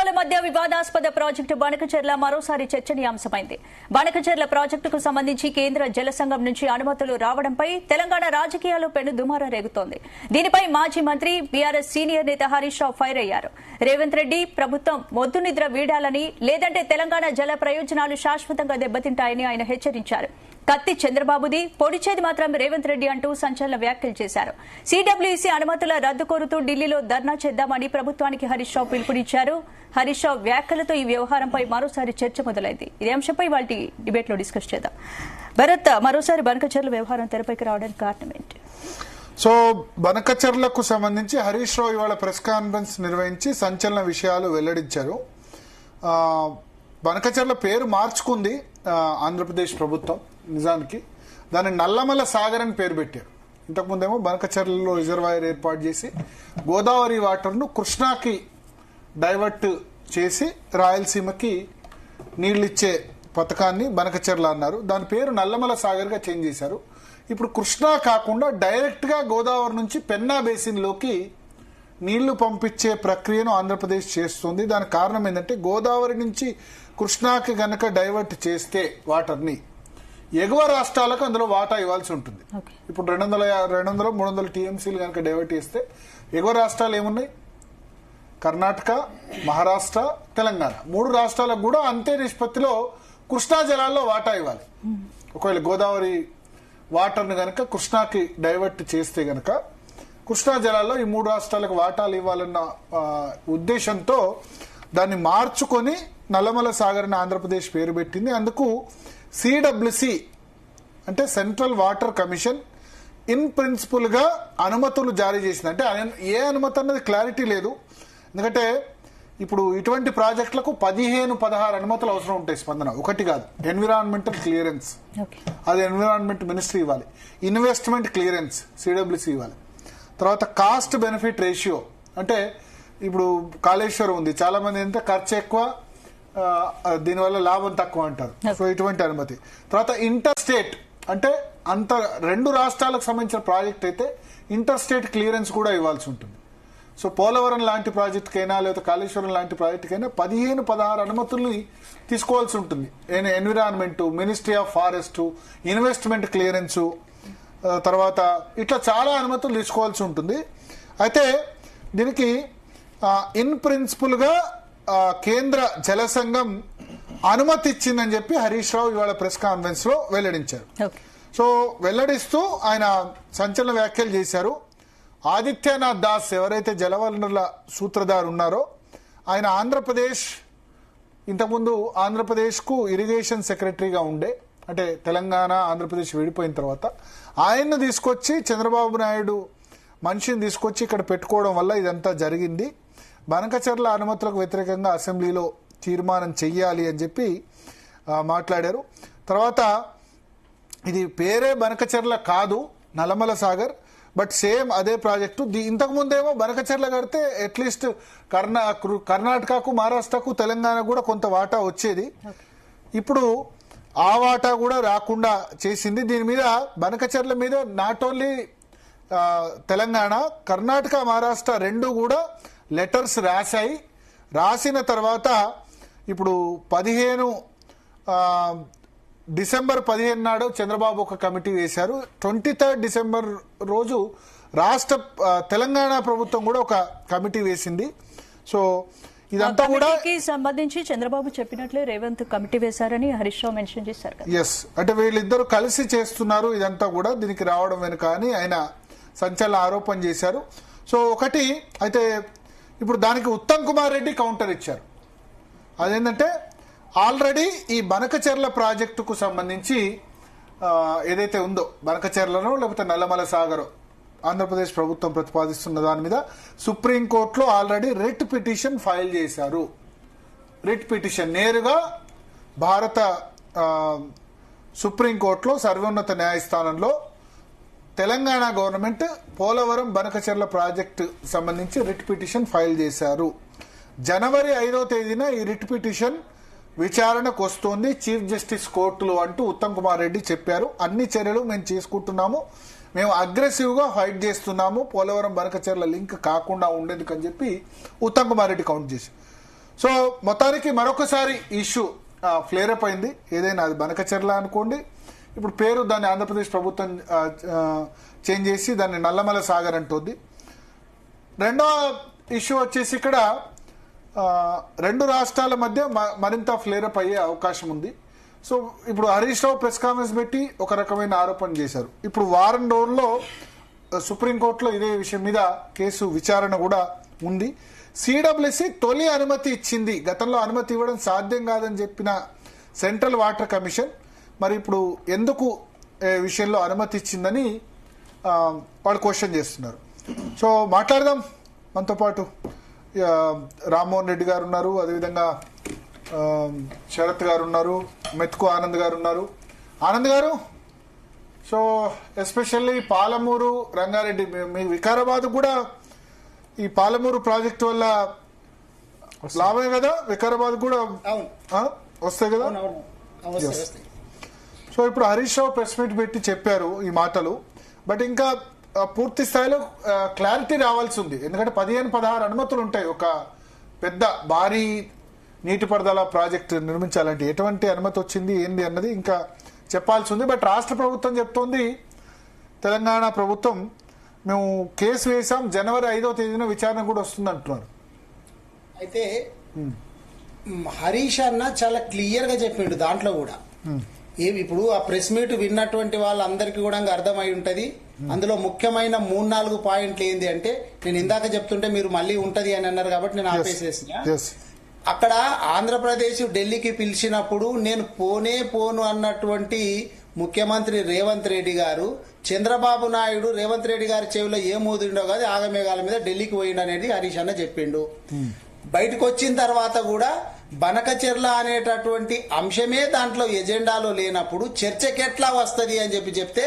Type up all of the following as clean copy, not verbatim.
ప్రభుత్వాల మధ్య వివాదాస్పద ప్రాజెక్టు బనకచెర్ల మరోసారి చర్చనీయాంశమైంది. బనకచెర్ల ప్రాజెక్టుకు సంబంధించి కేంద్ర జల సంఘం నుంచి అనుమతులు రావడంపై తెలంగాణ రాజకీయాల్లో పెను దుమారం రేగుతోంది. దీనిపై మాజీ మంత్రి బీఆర్ఎస్ సీనియర్ నేత హరీష్ రావు ఫైర్ అయ్యారు. రేవంత్ రెడ్డి ప్రభుత్వం మొద్దు నిద్ర వీడాలని, లేదంటే తెలంగాణ జల ప్రయోజనాలు శాశ్వతంగా దెబ్బతింటాయని ఆయన హెచ్చరించారు. కత్తి చంద్రబాబుది, పొడిచేది మాత్రం రేవంత్ రెడ్డి అంటూ సంచలన వ్యాఖ్యలు చేశారు. సిడబ్ల్యూసీ అనుమతుల రద్దు కోరుతూ ఢిల్లీలో ధర్నా చేద్దామని ప్రభుత్వానికి హరీష్ రావు పిలుపునిచ్చారు. హరీష్ రావు వ్యాఖ్యలతో ఈ వ్యవహారంపై మరోసారి చర్చ మొదలైంది. ఈ అంశంపై వాటి డిబేట్ లో డిస్కస్ చేద్దాం. భరత్, మరోసారి బనకచెర్ల వ్యవహారం తెరపైకి రావడానికి కారణం ఏంటి? సో బనకచెర్లకు సంబంధించి హరీష్ రావు ఇవాళ ప్రెస్ కాన్ఫరెన్స్ నిర్వహించి సంచలన విషయాలు వెల్లడించారు. బనకచెర్ల పేరు మార్చుకుంది ఆంధ్రప్రదేశ్ ప్రభుత్వం. నిజానికి దాన్ని నల్లమల సాగర్ అని పేరు పెట్టారు. ఇంతకుముందేమో బనకచెర్లలో రిజర్వాయర్ ఏర్పాటు చేసి గోదావరి వాటర్ను కృష్ణాకి డైవర్ట్ చేసి రాయలసీమకి నీళ్ళిచ్చే పథకాన్ని బనకచెర్ల అన్నారు. దాని పేరు నల్లమల సాగర్గా చేంజ్ చేశారు. ఇప్పుడు కృష్ణా కాకుండా డైరెక్ట్గా గోదావరి నుంచి పెన్నా బేసిన్లోకి నీళ్లు పంపించే ప్రక్రియను ఆంధ్రప్రదేశ్ చేస్తుంది. దానికి కారణం ఏంటంటే గోదావరి నుంచి కృష్ణాకి గనక డైవర్ట్ చేస్తే వాటర్ని ఎగువ రాష్ట్రాలకు అందులో వాటా ఇవ్వాల్సి ఉంటుంది. ఇప్పుడు 200-300 టీఎంసీలు కనుక డైవర్ట్ చేస్తే ఎగువ రాష్ట్రాలు ఏమున్నాయి? కర్ణాటక, మహారాష్ట్ర, తెలంగాణ. 3 రాష్ట్రాలకు కూడా అంతే నిష్పత్తిలో కృష్ణా జలాల్లో వాటా ఇవ్వాలి. ఒకవేళ గోదావరి వాటర్ని గనక కృష్ణాకి డైవర్ట్ చేస్తే గనక కృష్ణా జలాల్లో ఈ 3 రాష్ట్రాలకు వాటాలు ఇవ్వాలన్న ఉద్దేశంతో దాన్ని మార్చుకొని నల్లమల సాగర్ అని ఆంధ్రప్రదేశ్ పేరు పెట్టింది. అందుకు సిడబ్ల్యూసి అంటే central water commission in principle గా అనుమతులు జారీ చేసింది. అంటే ఏ అనుమతి అన్నది క్లారిటీ లేదు. ఎందుకంటే ఇప్పుడు ఇటువంటి ప్రాజెక్టులకు 15-16 అనుమతులు అవసరం ఉంటాయి. స్పందన ఒకటి కాదు. ఎన్విరాన్మెంటల్ క్లియరెన్స్ అది ఎన్విరాన్మెంట్ మినిస్ట్రీ ఇవ్వాలి. ఇన్వెస్ట్మెంట్ క్లియరెన్స్ సిడబ్ల్యూసి ఇవ్వాలి. తర్వాత కాస్ట్ బెనిఫిట్ రేషియో అంటే ఇప్పుడు కాళేశ్వరం ఉంది, చాలా మంది ఏంటంటే ఖర్చు ఎక్కువ, దీనివల్ల లాభం తక్కువ అంటారు. సో ఇటువంటి అనుమతి. తర్వాత ఇంటర్ స్టేట్ అంటే అంత 2 రాష్ట్రాలకు సంబంధించిన ప్రాజెక్ట్ అయితే ఇంటర్ స్టేట్ క్లియరెన్స్ కూడా ఇవ్వాల్సి ఉంటుంది. సో పోలవరం లాంటి ప్రాజెక్టుకైనా లేదా కాళేశ్వరం లాంటి ప్రాజెక్టుకైనా 15-16 అనుమతుల్ని తీసుకోవాల్సి ఉంటుంది. Environment, ministry of forest, investment clearance, తర్వాత ఇట్లా చాలా అనుమతులు తీసుకోవాల్సి ఉంటుంది. అయితే దీనికి ఇన్ ప్రిన్సిపల్ గా కేంద్ర జల సంఘం అనుమతి ఇచ్చిందని చెప్పి హరీష్ రావు ఇవాళ ప్రెస్ కాన్ఫరెన్స్ లో వెల్లడించారు. సో వెల్లడిస్తూ ఆయన సంచలన వ్యాఖ్యలు చేశారు. ఆదిత్యనాథ్ దాస్ ఎవరైతే జలవనరుల సూత్రధారు ఉన్నారో ఆయన ఇంతకుముందు ఆంధ్రప్రదేశ్ కు ఇరిగేషన్ సెక్రటరీగా ఉండే, అంటే తెలంగాణ ఆంధ్రప్రదేశ్ విడిపోయిన తర్వాత ఆయన్ను తీసుకొచ్చి చంద్రబాబు నాయుడు మనిషిని తీసుకొచ్చి ఇక్కడ పెట్టుకోవడం వల్ల ఇదంతా జరిగింది. బనకచెర్ల అనుమతులకు వ్యతిరేకంగా అసెంబ్లీలో తీర్మానం చెయ్యాలి అని చెప్పి మాట్లాడారు. తర్వాత ఇది పేరే బనకచెర్ల కాదు, నల్లమల సాగర్, బట్ సేమ్ అదే ప్రాజెక్టు. ఇంతకుముందేమో బనకచెర్ల కడితే అట్లీస్ట్ కర్ణాటకకు, మహారాష్ట్రకు, తెలంగాణకు కూడా కొంత వాటా వచ్చేది. ఇప్పుడు ఆ వాటా కూడా రాకుండా చేసింది. దీని మీద బనకచెర్ల మీద నాట్ ఓన్లీ తెలంగాణ, కర్ణాటక, మహారాష్ట్ర 2 కూడా లెటర్స్ రాశాయి. రాసిన తర్వాత ఇప్పుడు డిసెంబర్ 15 నాడు చంద్రబాబు ఒక కమిటీ వేశారు. 23 డిసెంబర్ రోజు తెలంగాణ ప్రభుత్వం కూడా ఒక కమిటీ వేసింది. సో ఇదంతా కూడా సంబంధించి చంద్రబాబు చెప్పినట్లే రేవంత్ కమిటీ వేశారని హరీష్ రావు మెన్షన్ చేశారు. ఎస్, అంటే వీళ్ళిద్దరు కలిసి చేస్తున్నారు ఇదంతా కూడా, దీనికి రావడం వెనుక అని ఆయన సంచలన ఆరోపణ చేశారు. సో ఒకటి అయితే ఇప్పుడు దానికి ఉత్తమ్ కుమార్ రెడ్డి కౌంటర్ ఇచ్చారు. అదేంటంటే ఆల్రెడీ ఈ బనకచెర్ల ప్రాజెక్టుకు సంబంధించి ఏదైతే ఉందో బనకచెర్లను లేకపోతే నల్లమల సాగర్ ఆంధ్రప్రదేశ్ ప్రభుత్వం ప్రతిపాదిస్తున్న దాని మీద సుప్రీంకోర్టులో ఆల్రెడీ రిట్ పిటిషన్ ఫైల్ చేశారు. రిట్ పిటిషన్ నేరుగా భారత సుప్రీంకోర్టులో సర్వోన్నత న్యాయస్థానంలో తెలంగాణ గవర్నమెంట్ పోలవరం బనకచెర్ల ప్రాజెక్టు సంబంధించి రిట్ పిటిషన్ ఫైల్ చేశారు. జనవరి 5వ తేదీన ఈ రిట్ పిటిషన్ విచారణకు వస్తోంది చీఫ్ జస్టిస్ కోర్టులో అంటూ ఉత్తమ్ కుమార్ రెడ్డి చెప్పారు. అన్ని చర్యలు మేము చేసుకుంటున్నాము, మేము అగ్రెసివ్ గా ఫైట్ చేస్తున్నాము, పోలవరం బనకచెర్ల లింక్ కాకుండా ఉండేందుకని చెప్పి ఉత్తమ్ కుమార్ రెడ్డి కౌంట్ చేసి. సో మొత్తానికి మరొకసారి ఇష్యూ ఫ్లేర్ అప్ అయింది. ఏదైనా అది బనకచెర్ల అనుకోండి, ఇప్పుడు పేరు దాన్ని ఆంధ్రప్రదేశ్ ప్రభుత్వం చేంజ్ చేసి దాన్ని నల్లమల సాగర్ అంటుంది. రెండో ఇష్యూ వచ్చేసి ఇక్కడ రెండు రాష్ట్రాల మధ్య మరింత ఫ్లేర్ అప్ అయ్యే అవకాశం ఉంది. సో ఇప్పుడు హరీష్ రావు ప్రెస్ కాన్ఫరెన్స్ పెట్టి ఒక రకమైన ఆరోపణ చేశారు. ఇప్పుడు వారం రోజుల్లో సుప్రీంకోర్టులో ఇదే విషయం మీద కేసు విచారణ కూడా ఉంది. సిడబ్ల్యూసి తొలి అనుమతి ఇచ్చింది, గతంలో అనుమతి ఇవ్వడం సాధ్యం కాదని చెప్పిన సెంట్రల్ వాటర్ కమిషన్ మరి ఇప్పుడు ఎందుకు విషయంలో అనుమతి ఇచ్చిందని వాళ్ళు క్వశ్చన్ చేస్తున్నారు. సో మాట్లాడదాం. మనతో పాటు రామ్మోహన్ రెడ్డి గారు ఉన్నారు, అదేవిధంగా శరత్ గారు ఉన్నారు, మెతుకు ఆనంద్ గారు ఉన్నారు. ఆనంద్ గారు, సో ఎస్పెషల్లీ పాలమూరు రంగారెడ్డి, మీ వికారాబాద్ కూడా ఈ పాలమూరు ప్రాజెక్ట్ వల్ల లాభమే కదా, వికారాబాద్ కూడా వస్తాయి కదా. సో ఇప్పుడు హరీష్ రావు ప్రెస్ మీట్ పెట్టి చెప్పారు ఈ మాటలు, బట్ ఇంకా పూర్తి స్థాయిలో క్లారిటీ రావాల్సి ఉంది. ఎందుకంటే 15-16 అనుమతులు ఉంటాయి ఒక పెద్ద భారీ నీటిపారుదల ప్రాజెక్ట్ నిర్మించాలంటే. ఎటువంటి అనుమతి వచ్చింది ఏంది అన్నది ఇంకా చెప్పాల్సి ఉంది. బట్ రాష్ట్ర ప్రభుత్వం చెప్తోంది, తెలంగాణ ప్రభుత్వం మేము కేసు వేసాం, జనవరి 5వ తేదీన విచారణ కూడా వస్తుంది అంటున్నారు. అయితే హరీష్ అన్న చాలా క్లియర్ గా చెప్పిండు దాంట్లో కూడా. ఇప్పుడు ఆ ప్రెస్ మీట్ విన్నటువంటి వాళ్ళందరికీ కూడా అర్థమై ఉంటది. అందులో ముఖ్యమైన 3-4 పాయింట్లు ఏంది అంటే, నేను ఇందాక చెప్తుంటే మీరు మళ్ళీ ఉంటది అని అన్నారు కాబట్టి నేను ఆపేసేసిన. అక్కడ ఆంధ్రప్రదేశ్ ఢిల్లీకి పిలిచినప్పుడు నేను పోను అన్నటువంటి ముఖ్యమంత్రి రేవంత్ రెడ్డి గారు, చంద్రబాబు నాయుడు రేవంత్ రెడ్డి గారి చెవిలో ఏ మూదిండో కాదు ఆగమేఘాల మీద ఢిల్లీకి పోయిండు అనేది హరీష్ అన్న చెప్పిండు. బయటకు వచ్చిన తర్వాత కూడా బనకచెర్ల అనేటటువంటి అంశమే దాంట్లో ఎజెండాలో లేనప్పుడు చర్చకి ఎట్లా వస్తుంది అని చెప్తే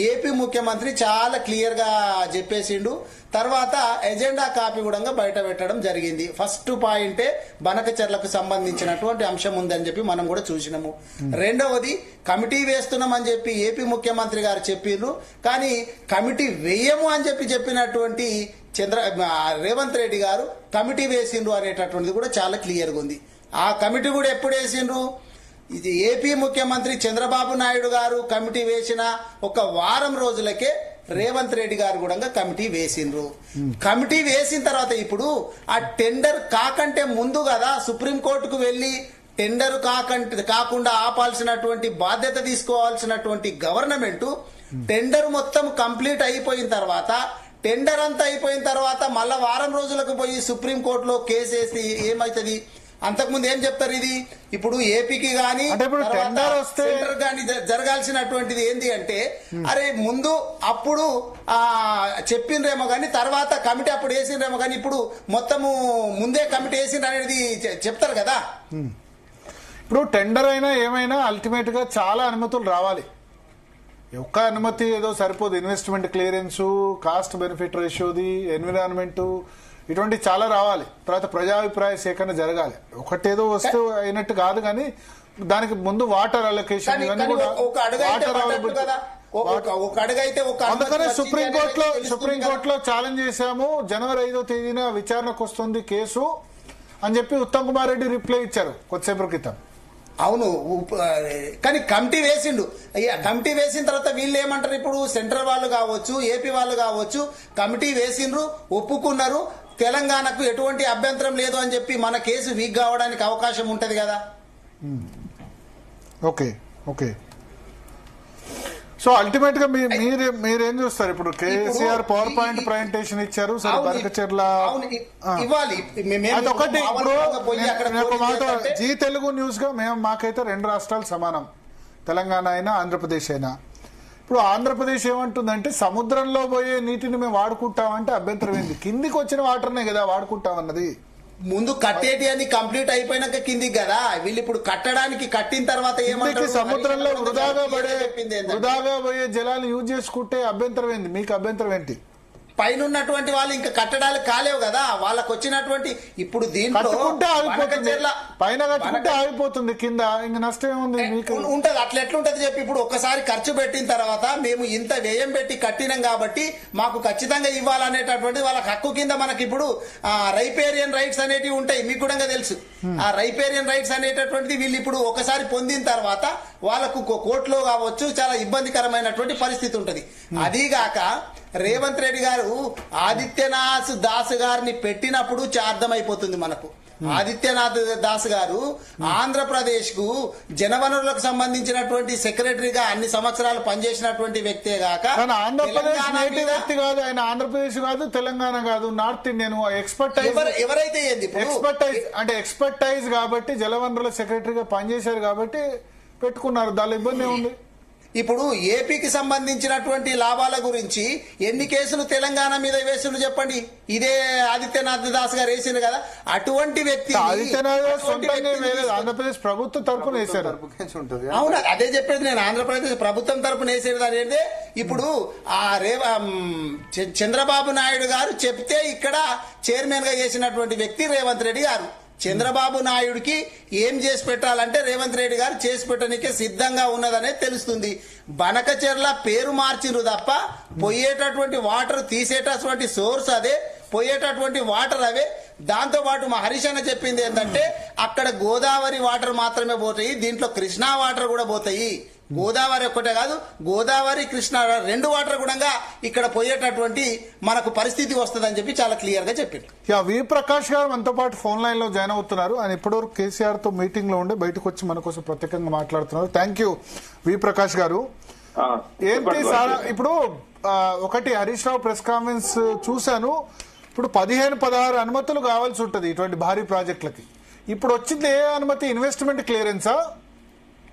ఏపీ ముఖ్యమంత్రి చాలా క్లియర్ గా చెప్పేసిండు. తర్వాత ఎజెండా కాపీ కూడా బయట పెట్టడం జరిగింది. ఫస్ట్ పాయింటే బనకచెర్లకు సంబంధించినటువంటి అంశం ఉందని చెప్పి మనం కూడా చూసినాము. రెండవది కమిటీ వేస్తున్నామని చెప్పి ఏపీ ముఖ్యమంత్రి గారు చెప్పిర్రు, కానీ కమిటీ వేయము అని చెప్పినటువంటి రేవంత్ రెడ్డి గారు కమిటీ వేసిండ్రు అనేటటువంటిది కూడా చాలా క్లియర్గా ఉంది. ఆ కమిటీ కూడా ఎప్పుడు వేసిండ్రు? ఇది ఏపీ ముఖ్యమంత్రి చంద్రబాబు నాయుడు గారు కమిటీ వేసిన ఒక వారం రోజులకే రేవంత్ రెడ్డి గారు కూడా కమిటీ వేసిండ్రు. కమిటీ వేసిన తర్వాత ఇప్పుడు ఆ టెండర్ కాకంటే ముందు కదా సుప్రీంకోర్టుకు వెళ్లి టెండర్ కాకుండా ఆపాల్సినటువంటి బాధ్యత తీసుకోవాల్సినటువంటి గవర్నమెంట్ టెండర్ మొత్తం కంప్లీట్ అయిపోయిన తర్వాత, టెండర్ అంతా అయిపోయిన తర్వాత మళ్ళా వారం రోజులకు పోయి సుప్రీంకోర్టులో కేసు వేసి ఏమైతుంది? అంతకుముందు ఏం చెప్తారు? ఇది ఇప్పుడు ఏపీకి గానీ సెంటర్ గానీ జరగాల్సినటువంటిది ఏంది అంటే, అరే ముందు అప్పుడు చెప్పిండ్రేమో గానీ తర్వాత కమిటీ అప్పుడు వేసిండ్రేమో గానీ ఇప్పుడు మొత్తము ముందే కమిటీ వేసిండ్రు అనేది చెప్తారు కదా. ఇప్పుడు టెండర్ అయినా ఏమైనా అల్టిమేట్ గా చాలా అనుమతులు రావాలి. ఒక్క అనుమతి ఏదో సరిపోదు. ఇన్వెస్ట్మెంట్ క్లియరెన్స్, కాస్ట్ బెనిఫిట్ రేషియోది, ఎన్విరాన్మెంట్, ఇటువంటి చాలా రావాలి. తర్వాత ప్రజాభిప్రాయ సేకరణ జరగాలి. ఒకటేదో వస్తే అయినట్టు కాదు, కానీ దానికి ముందు వాటర్ అలొకేషన్ అందుకనే సుప్రీంకోర్టులో ఛాలెంజ్ చేశాము. జనవరి 5వ తేదీన విచారణకు వస్తుంది కేసు అని చెప్పి ఉత్తమ్ కుమార్ రెడ్డి రిప్లై ఇచ్చారు కొద్దిసేపటి క్రితం. అవును, కానీ కమిటీ వేసిండు. కమిటీ వేసిన తర్వాత వీళ్ళు ఏమంటారు? ఇప్పుడు సెంట్రల్ వాళ్ళు కావచ్చు, ఏపీ వాళ్ళు కావచ్చు, కమిటీ వేసిండ్రు, ఒప్పుకున్నారు, తెలంగాణకు ఎటువంటి అభ్యంతరం లేదు అని చెప్పి మన కేసు వీక్ కావడానికి అవకాశం ఉంటది కదా. Okay okay. సో అల్టిమేట్ గా మీరేం చూస్తారు? ఇప్పుడు కేసీఆర్ పవర్ పాయింట్ ప్రజెంటేషన్ ఇచ్చారు, సరే బనకచెర్ల ఇవ్వాలి. అదొకటి. ఇప్పుడు జీ తెలుగు న్యూస్ గా మాకైతే 2 రాష్ట్రాలు సమానం, తెలంగాణ అయినా ఆంధ్రప్రదేశ్ అయినా. ఇప్పుడు ఆంధ్రప్రదేశ్ ఏమంటుందంటే సముద్రంలో పోయే నీటిని మేము వాడుకుంటామంటే అభ్యంతరం ఏంది? కిందికి వచ్చిన వాటర్నే కదా వాడుకుంటామన్నది. ముందు కట్టేటి అని కంప్లీట్ అయిపోయినాక కిందికి కదా. వీళ్ళు ఇప్పుడు కట్టడానికి కట్టిన తర్వాత ఏమంటారు? సముద్రంలో వృధాగా పోయే జలాలు యూజ్ చేసుకుంటే అభ్యంతరం ఏంది? మీకు అభ్యంతరం ఏంటి? పైన ఉన్నటువంటి వాళ్ళు ఇంకా కట్టడాలు కాలేవు కదా, వాళ్ళకు వచ్చినటువంటి ఇప్పుడు దీంట్లో కట్టుకుంటే ఆగిపోతుంది, బనకచెర్ల పైన కట్టుకుంటే ఆగిపోతుంది, కింద ఇంక నష్టం ఏముంది మీకు? ఉంటది అట్లా ఎట్లుంటది చెప్పి, ఇప్పుడు ఒక్కసారి ఖర్చు పెట్టిన తర్వాత మేము ఇంత వ్యయం పెట్టి కట్టినాం కాబట్టి మాకు ఖచ్చితంగా ఇవ్వాలనేటటువంటి వాళ్ళకి హక్కు కింద మనకి ఇప్పుడు రైపేరియన్ రైట్స్ అనేటివి ఉంటాయి, మీకు కూడా తెలుసు. ఆ రైపేరియన్ రైట్స్ అనేటటువంటిది వీళ్ళు ఇప్పుడు ఒకసారి పొందిన తర్వాత వాళ్ళకు కోర్టులో కావచ్చు చాలా ఇబ్బందికరమైనటువంటి పరిస్థితి ఉంటది. అదీగాక రేవంత్ రెడ్డి గారు ఆదిత్యనాథ్ దాస్ గారిని పెట్టినప్పుడు అర్థమైపోతుంది మనకు. ఆదిత్యనాథ్ దాస్ గారు ఆంధ్రప్రదేశ్ కు జనవనరులకు సంబంధించినటువంటి సెక్రటరీగా అన్ని సంవత్సరాలు పనిచేసినటువంటి వ్యక్తే గాక ఆంధ్రప్రదేశ్ నేటివ్ వ్యక్తి కాదు ఆయన, ఆంధ్రప్రదేశ్ కాదు, తెలంగాణ కాదు, నార్త్ ఇండియన్ ఎక్స్పర్టైజ్. ఎవరైతే ఎక్స్పర్టైజ్ కాబట్టి జలవనరుల సెక్రటరీగా పనిచేశారు కాబట్టి పెట్టుకున్నారు, దాని ఇబ్బంది ఏముంది? ఇప్పుడు ఏపీకి సంబంధించినటువంటి లాభాల గురించి ఎన్ని కేసులు తెలంగాణ మీద వేసులు చెప్పండి. ఇదే ఆదిత్యనాథ్ దాస్ గారు వేసింది కదా, అటువంటి వ్యక్తి ఆదిత్యనాథ్ సొంతంగా వేయలేదు, ఆంధ్రప్రదేశ్ ప్రభుత్వం తరఫున వేశారు. అవునా, అదే చెప్పేది నేను, ఆంధ్రప్రదేశ్ ప్రభుత్వం తరఫున వేసేది అనేది. ఇప్పుడు ఆ చంద్రబాబు నాయుడు గారు చెప్తే ఇక్కడ చైర్మన్ గా చేసినటువంటి వ్యక్తి రేవంత్ రెడ్డి గారు. చంద్రబాబు నాయుడికి ఏం చేసి పెట్టాలంటే రేవంత్ రెడ్డి గారు చేసి పెట్టడానికే సిద్ధంగా ఉన్నదనే తెలుస్తుంది. బనకచెర్ల పేరు మార్చిరు తప్ప పోయేటటువంటి వాటర్ తీసేటటువంటి సోర్స్ అదే, పోయేటటువంటి వాటర్ అవే. దాంతో పాటు మా హరీష్ అన్న చెప్పింది ఏంటంటే అక్కడ గోదావరి వాటర్ మాత్రమే పోతాయి, దీంట్లో కృష్ణా వాటర్ కూడా పోతాయి. గోదావరి ఒక్కటే కాదు, గోదావరి కృష్ణ రెండు వాటర్ కూడా ఇక్కడ పోయేటటువంటి మనకు పరిస్థితి వస్తుందని చెప్పి చాలా క్లియర్ గా చెప్పింది. వి ప్రకాష్ గారు మనతో పాటు ఫోన్ లైన్ లో జాయిన్ అవుతున్నారు. ఆయన ఇప్పటివరకు కేసీఆర్ తో మీటింగ్ లో ఉండే బయటకు వచ్చి మన కోసం ప్రత్యేకంగా మాట్లాడుతున్నారు. థ్యాంక్ యూ వి ప్రకాష్ గారు. ఏంటి సార్ ఇప్పుడు ఒకటి హరీష్ రావు ప్రెస్ కాన్ఫరెన్స్ చూశాను, ఇప్పుడు 15-16 అనుమతులు కావాల్సి ఉంటుంది ఇటువంటి భారీ ప్రాజెక్టులకి. ఇప్పుడు వచ్చింది ఏ అనుమతి? ఇన్వెస్ట్మెంట్ క్లియరెన్సా?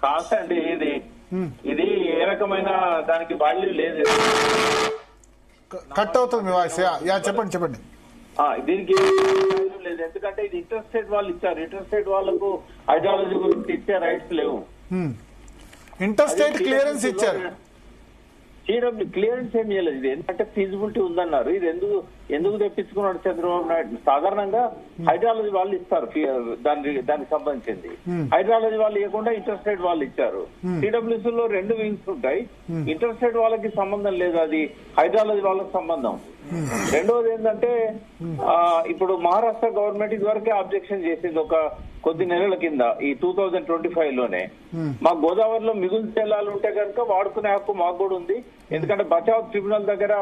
కాదండి, ఇది ఏ రకమైన దానికి వాల్యూ లేదు. కట్ అవుతుంది మీ వాయిస్. చెప్పండి. దీనికి లేదు, ఎందుకంటే ఇది ఇంటర్ స్టేట్ వాళ్ళు ఇచ్చారు. ఇంటర్ స్టేట్ వాళ్ళకు హైడ్రాలజీ గురించి ఇచ్చే రైట్స్ లేవు. ఇంటర్ స్టేట్ క్లియరెన్స్ ఇచ్చారు, క్లియరెన్స్ ఏం చేయలేదు. ఇది ఎందుకంటే ఫీజిబిలిటీ ఉందన్నారు. ఇది ఎందుకు తెప్పించుకున్నాడు చంద్రబాబు నాయుడు? సాధారణంగా హైడ్రాలజీ వాళ్ళు ఇస్తారు దానికి సంబంధించింది. హైడ్రాలజీ వాళ్ళు ఇవ్వకుండా ఇంటర్ స్టేట్ వాళ్ళు ఇచ్చారు. సిడబ్ల్యూసీ లో 2 వింగ్స్ ఉంటాయి, ఇంటర్ స్టేట్ వాళ్ళకి సంబంధం లేదు, అది హైడ్రాలజీ వాళ్ళకి సంబంధం. రెండవది ఏంటంటే ఇప్పుడు మహారాష్ట్ర గవర్నమెంట్ ఇదివరకే అబ్జెక్షన్ చేసింది ఒక కొద్ది నెలల కింద, ఈ 2025 లోనే. మా గోదావరిలో మిగులు జలాలు ఉంటే కనుక వాడుకునే హక్కు మాకు కూడా ఉంది. ఎందుకంటే బచావ్ ట్రిబ్యునల్ దగ్గర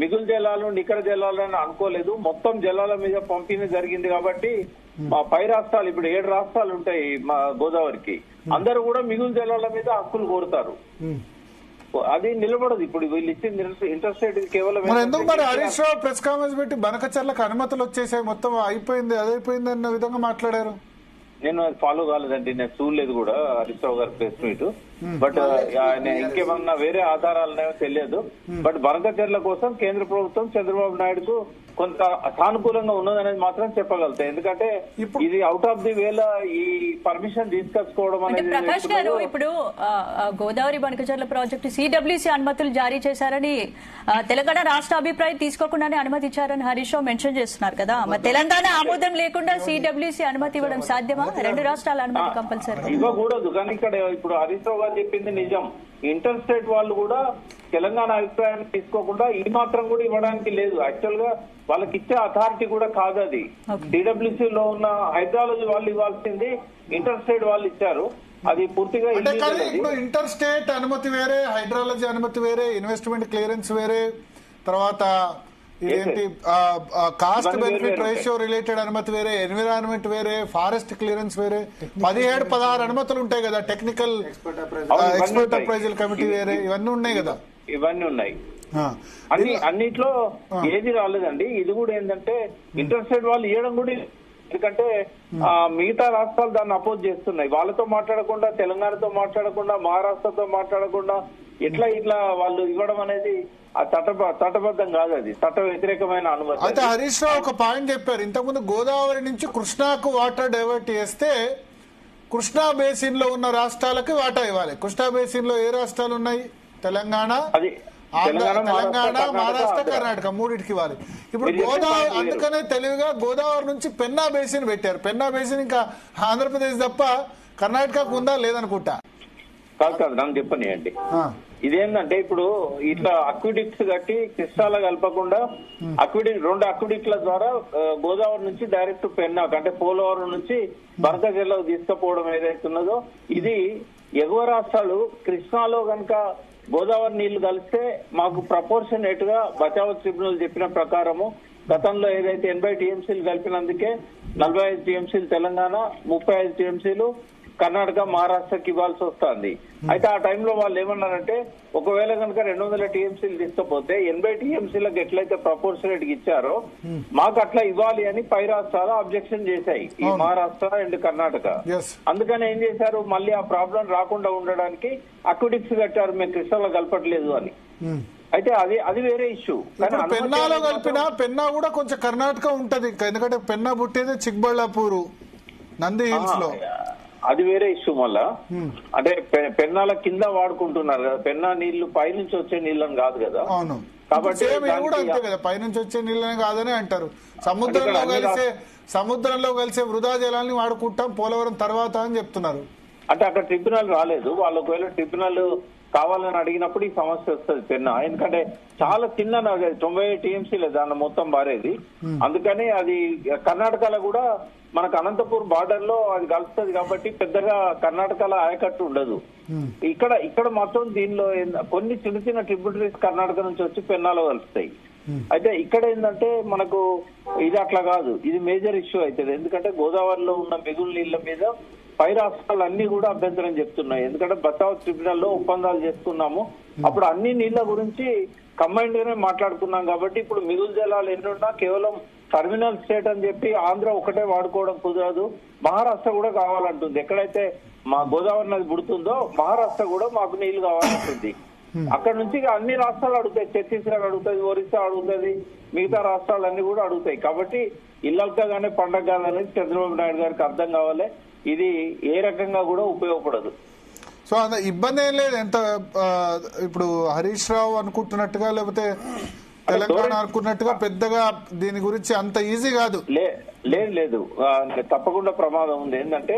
మిగులు జలాలు నికర జలాలు అని అనుకోలేదు, మొత్తం జలాల మీద పంపిణీ జరిగింది. కాబట్టి మా పై రాష్ట్రాలు, ఇప్పుడు 7 రాష్ట్రాలు ఉంటాయి మా గోదావరికి, అందరూ కూడా మిగులు జలాల మీద హక్కులు కోరుతారు. అది నిలబడదు. ఇప్పుడు వీళ్ళు ఇచ్చింది ఇంటర్ స్టేట్ కేవలం. ఎందుకు మరి హరీష్ రావు ప్రెస్ కాన్ఫరెన్స్ పెట్టి బనకచెర్లకు అనుమతులు వచ్చేసాయి, మొత్తం అయిపోయింది అదైపోయింది అన్న విధంగా మాట్లాడారు? నేను ఫాలో కాలేదండి, నేను చూడలేదు కూడా హరీష్ రావు గారి ప్రెస్ మీట్. బట్ ఆయన ఇంకేమన్నా వేరే ఆధారాలనేమో తెలియదు. బట్ బనకచెర్ల కోసం కేంద్ర ప్రభుత్వం చంద్రబాబు నాయుడుకు కొంత సానుకూలంగా ఉన్నదనేది మాత్రం చెప్పగలుగుతాయి. ఎందుకంటే ఇది అవుట్ ఆఫ్ ది వేల ఈ పర్మిషన్ తీసుకొచ్చుకోవడం అనేది. ప్రకాష్ గారు, ఇప్పుడు గోదావరి బనకచెర్ల ప్రాజెక్టు సిడబ్ల్యూసీ అనుమతులు జారీ చేశారని, తెలంగాణ రాష్ట్ర అభిప్రాయం తీసుకోకుండానే అనుమతి ఇచ్చారని హరీష్ రావు మెన్షన్ చేస్తున్నారు కదా. మరి తెలంగాణ ఆమోదం లేకుండా సిడబ్ల్యూసీ అనుమతి ఇవ్వడం సాధ్యమా? 2 రాష్ట్రాల అనుమతి కంపల్సరీ ఇవ్వకూడదు. కానీ ఇక్కడ ఇప్పుడు హరీష్ రావు గారు చెప్పింది నిజం. ఇంటర్ స్టేట్ వాళ్ళు కూడా తెలంగాణ అభిప్రాయాన్ని తీసుకోకుండా ఈ మాత్రం కూడా ఇవ్వడానికి లేదు. యాక్చువల్ గా వాళ్ళకి ఇచ్చే అథారిటీ కూడా కాదు అది. సిడబ్ల్యూసీ లో ఉన్న హైడ్రాలజీ వాళ్ళు ఇవ్వాల్సింది ఇంటర్ స్టేట్ వాళ్ళు ఇచ్చారు. అది పూర్తిగా ఇంటర్ స్టేట్ అనుమతి వేరే, హైడ్రాలజీ అనుమతి వేరే, ఇన్వెస్ట్మెంట్ క్లియరెన్స్ వేరే, తర్వాత ఇదేంటి కాస్ట్ బెనిఫిట్ రేషియో రిలేటెడ్ అనుమతి వేరే, ఎన్విరాన్మెంట్ వేరే, ఫారెస్ట్ క్లియరెన్స్ వేరే, 17-16 అనుమతులు ఉంటాయి కదా. టెక్నికల్ ఎక్స్పర్ట్ అప్రైజల్ కమిటీ వేరే, ఇవన్నీ ఉన్నాయి కదా. ఇవన్నీ ఉన్నాయి. అన్నిట్లో ఏది రాలేదండి. ఇది కూడా ఏంటంటే ఇంటర్ స్టేట్ వాళ్ళు ఇవ్వడం కూడా, ఎందుకంటే మిగతా రాష్ట్రాలు దాన్ని అపోజ్ చేస్తున్నాయి. వాళ్ళతో మాట్లాడకుండా, తెలంగాణతో మాట్లాడకుండా, మహారాష్ట్రతో మాట్లాడకుండా ఇట్లా వాళ్ళు ఇవ్వడం అనేది చట్టబద్ధం కాదు, అది చట్ట వ్యతిరేకమైన అనుమతి. అయితే హరీష్ రావు ఒక పాయింట్ చెప్పారు, ఇంతకుముందు గోదావరి నుంచి కృష్ణాకు వాటర్ డైవర్ట్ చేస్తే కృష్ణా బేసిన్ లో ఉన్న రాష్ట్రాలకి వాటా ఇవ్వాలి. కృష్ణా బేసిన్ లో ఏ రాష్ట్రాలు ఉన్నాయి? తెలంగాణ, తెలంగాణ, మహారాష్ట్ర, కర్ణాటక మూడింటికి ఇవ్వాలి. ఇప్పుడు గోదావరి అందుకనే తెలివిగా గోదావరి నుంచి పెన్నా బేసిన్ పెట్టారు. పెన్నా బేసిన్ ఇంకా ఆంధ్రప్రదేశ్ తప్ప కర్ణాటకకు ఉందా లేదనుకుంటా. కాదు నాకు చెప్పనియండి. ఇదేంటంటే ఇప్పుడు ఇట్లా అక్విడిక్ట్స్ కట్టి కృష్ణాలో కలపకుండా రెండు అక్విడిక్ట్ల ద్వారా గోదావరి నుంచి డైరెక్ట్ పెన్నాకు అంటే పోలవరం నుంచి బనక జిల్లాకు తీసుకుపోవడం ఏదైతున్నదో ఇది ఎగువ రాష్ట్రాలు కృష్ణాలో కనుక గోదావరి నీళ్లు కలిస్తే మాకు ప్రపోర్షనేట్ గా బచావ్ ట్రిబ్యునల్ చెప్పిన ప్రకారము గతంలో ఏదైతే 80 టీఎంసీలు కలిపినందుకే 45 టీఎంసీలు తెలంగాణ, 35 టీఎంసీలు కర్ణాటక, మహారాష్ట్రకి ఇవ్వాల్సి వస్తుంది. అయితే ఆ టైంలో వాళ్ళు ఏమన్నారంటే ఒకవేళ కనుక 200 టీఎంసీలు తీసుకపోతే 80 టీఎంసీలకు ఎట్లయితే ప్రపోర్షనేట్ గా ఇచ్చారో మాకు అట్లా ఇవ్వాలి అని పై రాష్ట్రాలు అబ్జెక్షన్ చేశాయి, ఈ మహారాష్ట్ర అండ్ కర్ణాటక. అందుకని ఏం చేశారు, మళ్ళీ ఆ ప్రాబ్లం రాకుండా ఉండడానికి అక్విడిక్స్ కట్టారు, మేము కృష్ణలో కలపట్లేదు అని. అయితే అది వేరే ఇష్యూ. పెన్నాలో కలిపిన పెన్నా కూడా కొంచెం కర్ణాటక ఉంటది, ఎందుకంటే పెన్నా పుట్టేది చిక్బళ్ళాపూర్, నంది హిల్స్ లో. అది వేరే ఇష్యూ. మళ్ళా అంటే పెన్నాల కింద వాడుకుంటున్నారు కదా, పెన్నా నీళ్లు పైనుంచి వచ్చే నీళ్ళని కాదు కదా. అవును, కాబట్టి కూడా అంతే కదా, పైనుంచి వచ్చే నీళ్ళని కాదని అంటారు. సముద్రంలో కలిసే వృధా జలాన్ని వాడుకుంటాం పోలవరం తర్వాత అని చెప్తున్నారు. అంటే అక్కడ ట్రిబ్యునల్ రాలేదు, వాళ్ళు ఒకవేళ ట్రిబ్యునల్ కావాలని అడిగినప్పుడు ఈ సమస్య వస్తుంది పెన్నా. ఎందుకంటే చాలా చిన్న 90 టీఎంసీలే దాన్ని మొత్తం బారేది. అందుకని అది కర్ణాటకలో కూడా మనకు అనంతపూర్ బార్డర్ లో అది కలుస్తుంది కాబట్టి పెద్దగా కర్ణాటకలో ఆయకట్టు ఉండదు. ఇక్కడ మాత్రం దీనిలో కొన్ని చిన్న చిన్న ట్రిబ్యూటరీస్ కర్ణాటక నుంచి వచ్చి పెన్నాలో కలుస్తాయి. అయితే ఇక్కడ ఏంటంటే మనకు ఇది అట్లా కాదు, ఇది మేజర్ ఇష్యూ అవుతుంది. ఎందుకంటే గోదావరిలో ఉన్న మిగులు నీళ్ల మీద పై రాష్ట్రాలు అన్ని కూడా అభ్యంతరం చెప్తున్నాయి. ఎందుకంటే బచావ్ ట్రిబ్యునల్ లో ఒప్పందాలు చేసుకున్నాము, అప్పుడు అన్ని నీళ్ల గురించి కంబైన్డ్ గానే మాట్లాడుకున్నాం. కాబట్టి ఇప్పుడు మిగులు జలాలు ఎన్నున్నా కేవలం టర్మినల్ స్టేట్ అని చెప్పి ఆంధ్ర ఒకటే వాడుకోవడం కుదరదు, మహారాష్ట్ర కూడా కావాలంటుంది. ఎక్కడైతే మా గోదావరి నది పుడుతుందో మహారాష్ట్ర కూడా మాకు నీళ్లు కావాలంటుంది. అక్కడ నుంచి అన్ని రాష్ట్రాలు అడుగుతాయి, ఛత్తీస్గఢ్ అడుగుతుంది, ఒరిస్సా అడుగుతుంది, మిగతా రాష్ట్రాలన్నీ కూడా అడుగుతాయి. కాబట్టి ఇల్లల్కా గానే పండగ కాదనేది చంద్రబాబు నాయుడు గారికి అర్థం కావాలి, ఇది ఏ రకంగా కూడా ఉపయోగపడదు. సో అంత ఇబ్బంది ఏం లేదు. ఎంత ఇప్పుడు హరీష్ రావు అనుకుంటున్నట్టుగా లేకపోతే తెలంగాణ అనుకున్నట్టుగా పెద్దగా దీని గురించి అంత ఈజీ కాదు. లేదు తప్పకుండా ప్రమాదం ఉంది. ఏంటంటే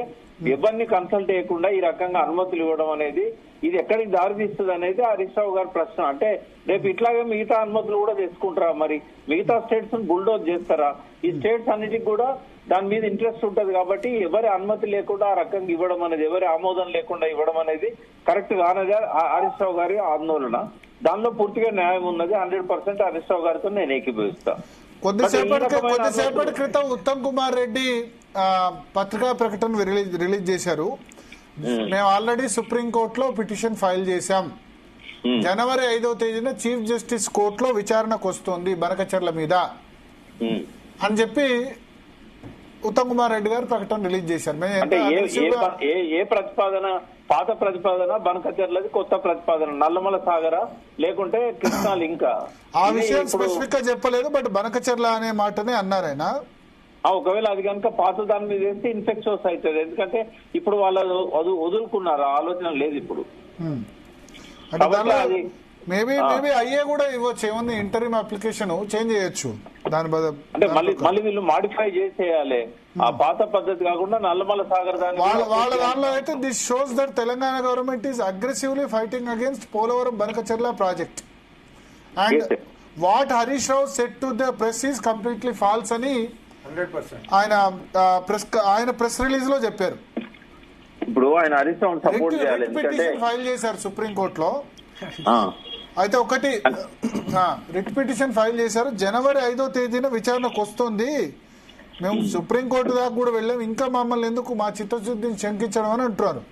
ఎవరిని కన్సల్ట్ చేయకుండా ఈ రకంగా అనుమతులు ఇవ్వడం అనేది ఇది ఎక్కడికి దారి తీస్తుంది అనేది హరీష్ రావు గారి ప్రశ్న. అంటే రేపు ఇట్లాగే మిగతా అనుమతులు కూడా తీసుకుంటారా, మరి మిగతా స్టేట్స్ బుల్డోజ్ చేస్తారా? ఈ స్టేట్స్ అన్నిటికి కూడా దాని మీద ఇంట్రెస్ట్ ఉంటది. కాబట్టి ఎవరి అనుమతి లేకుండా ఆ రకంగా ఇవ్వడం అనేది, ఎవరి ఆమోదం లేకుండా ఇవ్వడం అనేది కరెక్ట్ కానది హరీష్ రావు గారి ఆందోళన. దానిలో పూర్తిగా న్యాయం ఉన్నది. 100% హరీష్ రావు గారితో నేను ఏకీభవిస్తా. కొద్దిసేపటి క్రితం ఉత్తమ్ కుమార్ రెడ్డి పత్రికా ప్రకటన రిలీజ్ చేశారు. మేము ఆల్రెడీ సుప్రీంకోర్టులో పిటిషన్ ఫైల్ చేశాం, జనవరి 5వ తేదీన చీఫ్ జస్టిస్ కోర్టులో విచారణకు వస్తుంది బనకచర్ల మీద అని చెప్పి ఉత్తమ్ కుమార్ రెడ్డి గారు ప్రకటన రిలీజ్ చేశారు. ఏ ప్రతిపాదన, పాత ప్రతిపాదన బనకచర్లది, కొత్త ప్రతిపాదన నల్లమల సాగర లేకుంటే కృష్ణా లింక్? ఆ విషయం స్పెసిఫిక్ గా చెప్పలేదు, బట్ బనకచర్ల అనే మాటనే అన్నారు ఆయన. ఒకవేళ అది కనుక పాత దాని మీద వేస్తే ఇన్ఫెక్షన్స్ అవుతుంది. ఎందుకంటే ఇప్పుడు వాళ్ళు వదులుకున్నారు, ఆలోచన లేదు ఇప్పుడు. మేబీ అయ్యే కూడా ఇవ్వచ్చు, ఏముంది ఇంటర్వ్యూ అప్లికేషన్ చేంజ్ చేయొచ్చు దాని బదులు. అంటే మళ్ళీ వీళ్ళు మాడిఫై చేసేయాలి, ఆ పాత పద్ధతి కాకుండా నల్లమల సాగర్ వాళ్ళ దానిలో అయితే this shows that Telangana government is aggressively fighting against Polavaram Banakacherla project and what Harish Rao said to the press is completely false అని 100% ఆయన ప్రెస్ రిలీజ్ లో చెప్పారు. ఇప్పుడు ఆయన హరీష్ రావు సపోర్ట్ చేయాలి, పిటిషన్ ఫైల్ చేశారు సుప్రీంకోర్టులో. అయితే ఒకటి రిట్ పిటిషన్ ఫైల్ చేశారు, జనవరి 5వ తేదీన విచారణకు వస్తుంది, మేము సుప్రీంకోర్టు దాకా కూడా వెళ్ళాం, ఇంకా మమ్మల్ని ఎందుకు మా చిత్తశుద్ధిని శంకించడం అని అంటున్నారు.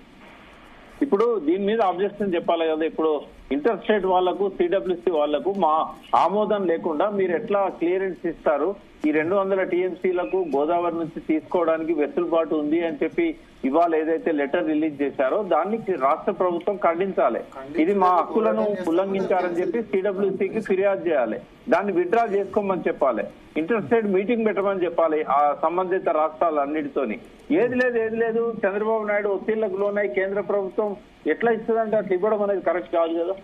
ఇప్పుడు దీని మీద అబ్జెక్షన్ చెప్పాలి కదా. ఇప్పుడు ఇంటర్ స్టేట్ వాళ్లకు, సిడబ్ల్యూసీ వాళ్లకు మా ఆమోదం లేకుండా మీరు ఎట్లా క్లియరెన్స్ ఇస్తారు? ఈ 200 టీఎంసీలకు గోదావరి నుంచి తీసుకోవడానికి వెసులుబాటు ఉంది అని చెప్పి ఇవాళ ఏదైతే లెటర్ రిలీజ్ చేశారో దాన్ని రాష్ట్ర ప్రభుత్వం ఖండించాలి. ఇది మా హక్కులను ఉల్లంఘించారని చెప్పి సిడబ్ల్యూసీకి ఫిర్యాదు చేయాలి, దాన్ని విత్డ్రా చేసుకోమని చెప్పాలి, ఇంటర్ స్టేట్ మీటింగ్ పెట్టమని చెప్పాలి ఆ సంబంధిత రాష్ట్రాలన్నిటితోని. ఏది లేదు చంద్రబాబు నాయుడు ఒత్తిళ్లకు లోనై కేంద్ర ప్రభుత్వం ఎట్లా ఇస్తుందంటే అట్లా ఇవ్వడం అనేది కరెక్ట్ కాదు కదా.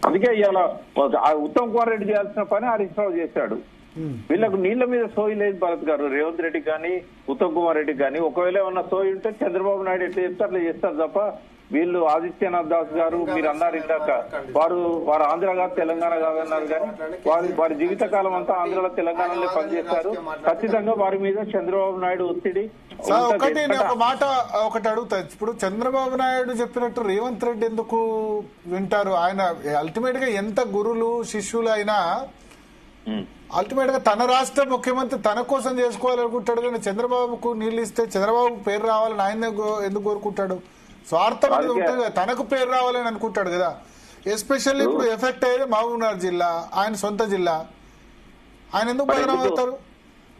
అందుకే ఇవాళ ఉత్తమ్ కుమార్ రెడ్డి చేయాల్సిన పని హరీష్ రావు చేశాడు. వీళ్ళకు నీళ్ల మీద సోయి లేదు భరత్ గారు, రేవంత్ రెడ్డికి కానీ ఉత్తమ్ కుమార్ రెడ్డికి కానీ. ఒకవేళ ఏమన్నా సోయి ఉంటే చంద్రబాబు నాయుడు ఎట్లా చెప్తే అట్లా చేస్తారు తప్ప వీళ్ళు ఆదిత్యనాథ్ దాస్ గారు మీరు అన్నారు ఇందాక వారు ఆంధ్ర కాదు తెలంగాణ కాదన్నారు కానీ వారి జీవితకాలం అంతా ఆంధ్రలో తెలంగాణలో పనిచేశారు. ఖచ్చితంగా వారి మీద చంద్రబాబు నాయుడు ఒత్తిడి. ఒకటి ఒక మాట ఒకటి అడుగుతా, ఇప్పుడు చంద్రబాబు నాయుడు చెప్పినట్టు రేవంత్ రెడ్డి ఎందుకు వింటారు? ఆయన అల్టిమేట్ గా ఎంత గురులు శిష్యులు అయినా అల్టిమేట్ గా తన రాష్ట్ర ముఖ్యమంత్రి తన కోసం చేసుకోవాలనుకుంటాడు కానీ చంద్రబాబుకు నీళ్లు ఇస్తే చంద్రబాబు పేరు రావాలని ఆయన ఎందుకు కోరుకుంటాడు? స్వార్థం అనేది ఉంటుంది కదా, తనకు పేరు రావాలని అనుకుంటాడు కదా. ఎస్పెషల్లీ ఇప్పుడు ఎఫెక్ట్ అయ్యేది మహబూబ్నగర్ జిల్లా, ఆయన సొంత జిల్లా. ఆయన ఎందుకు బదనాం అవుతారు?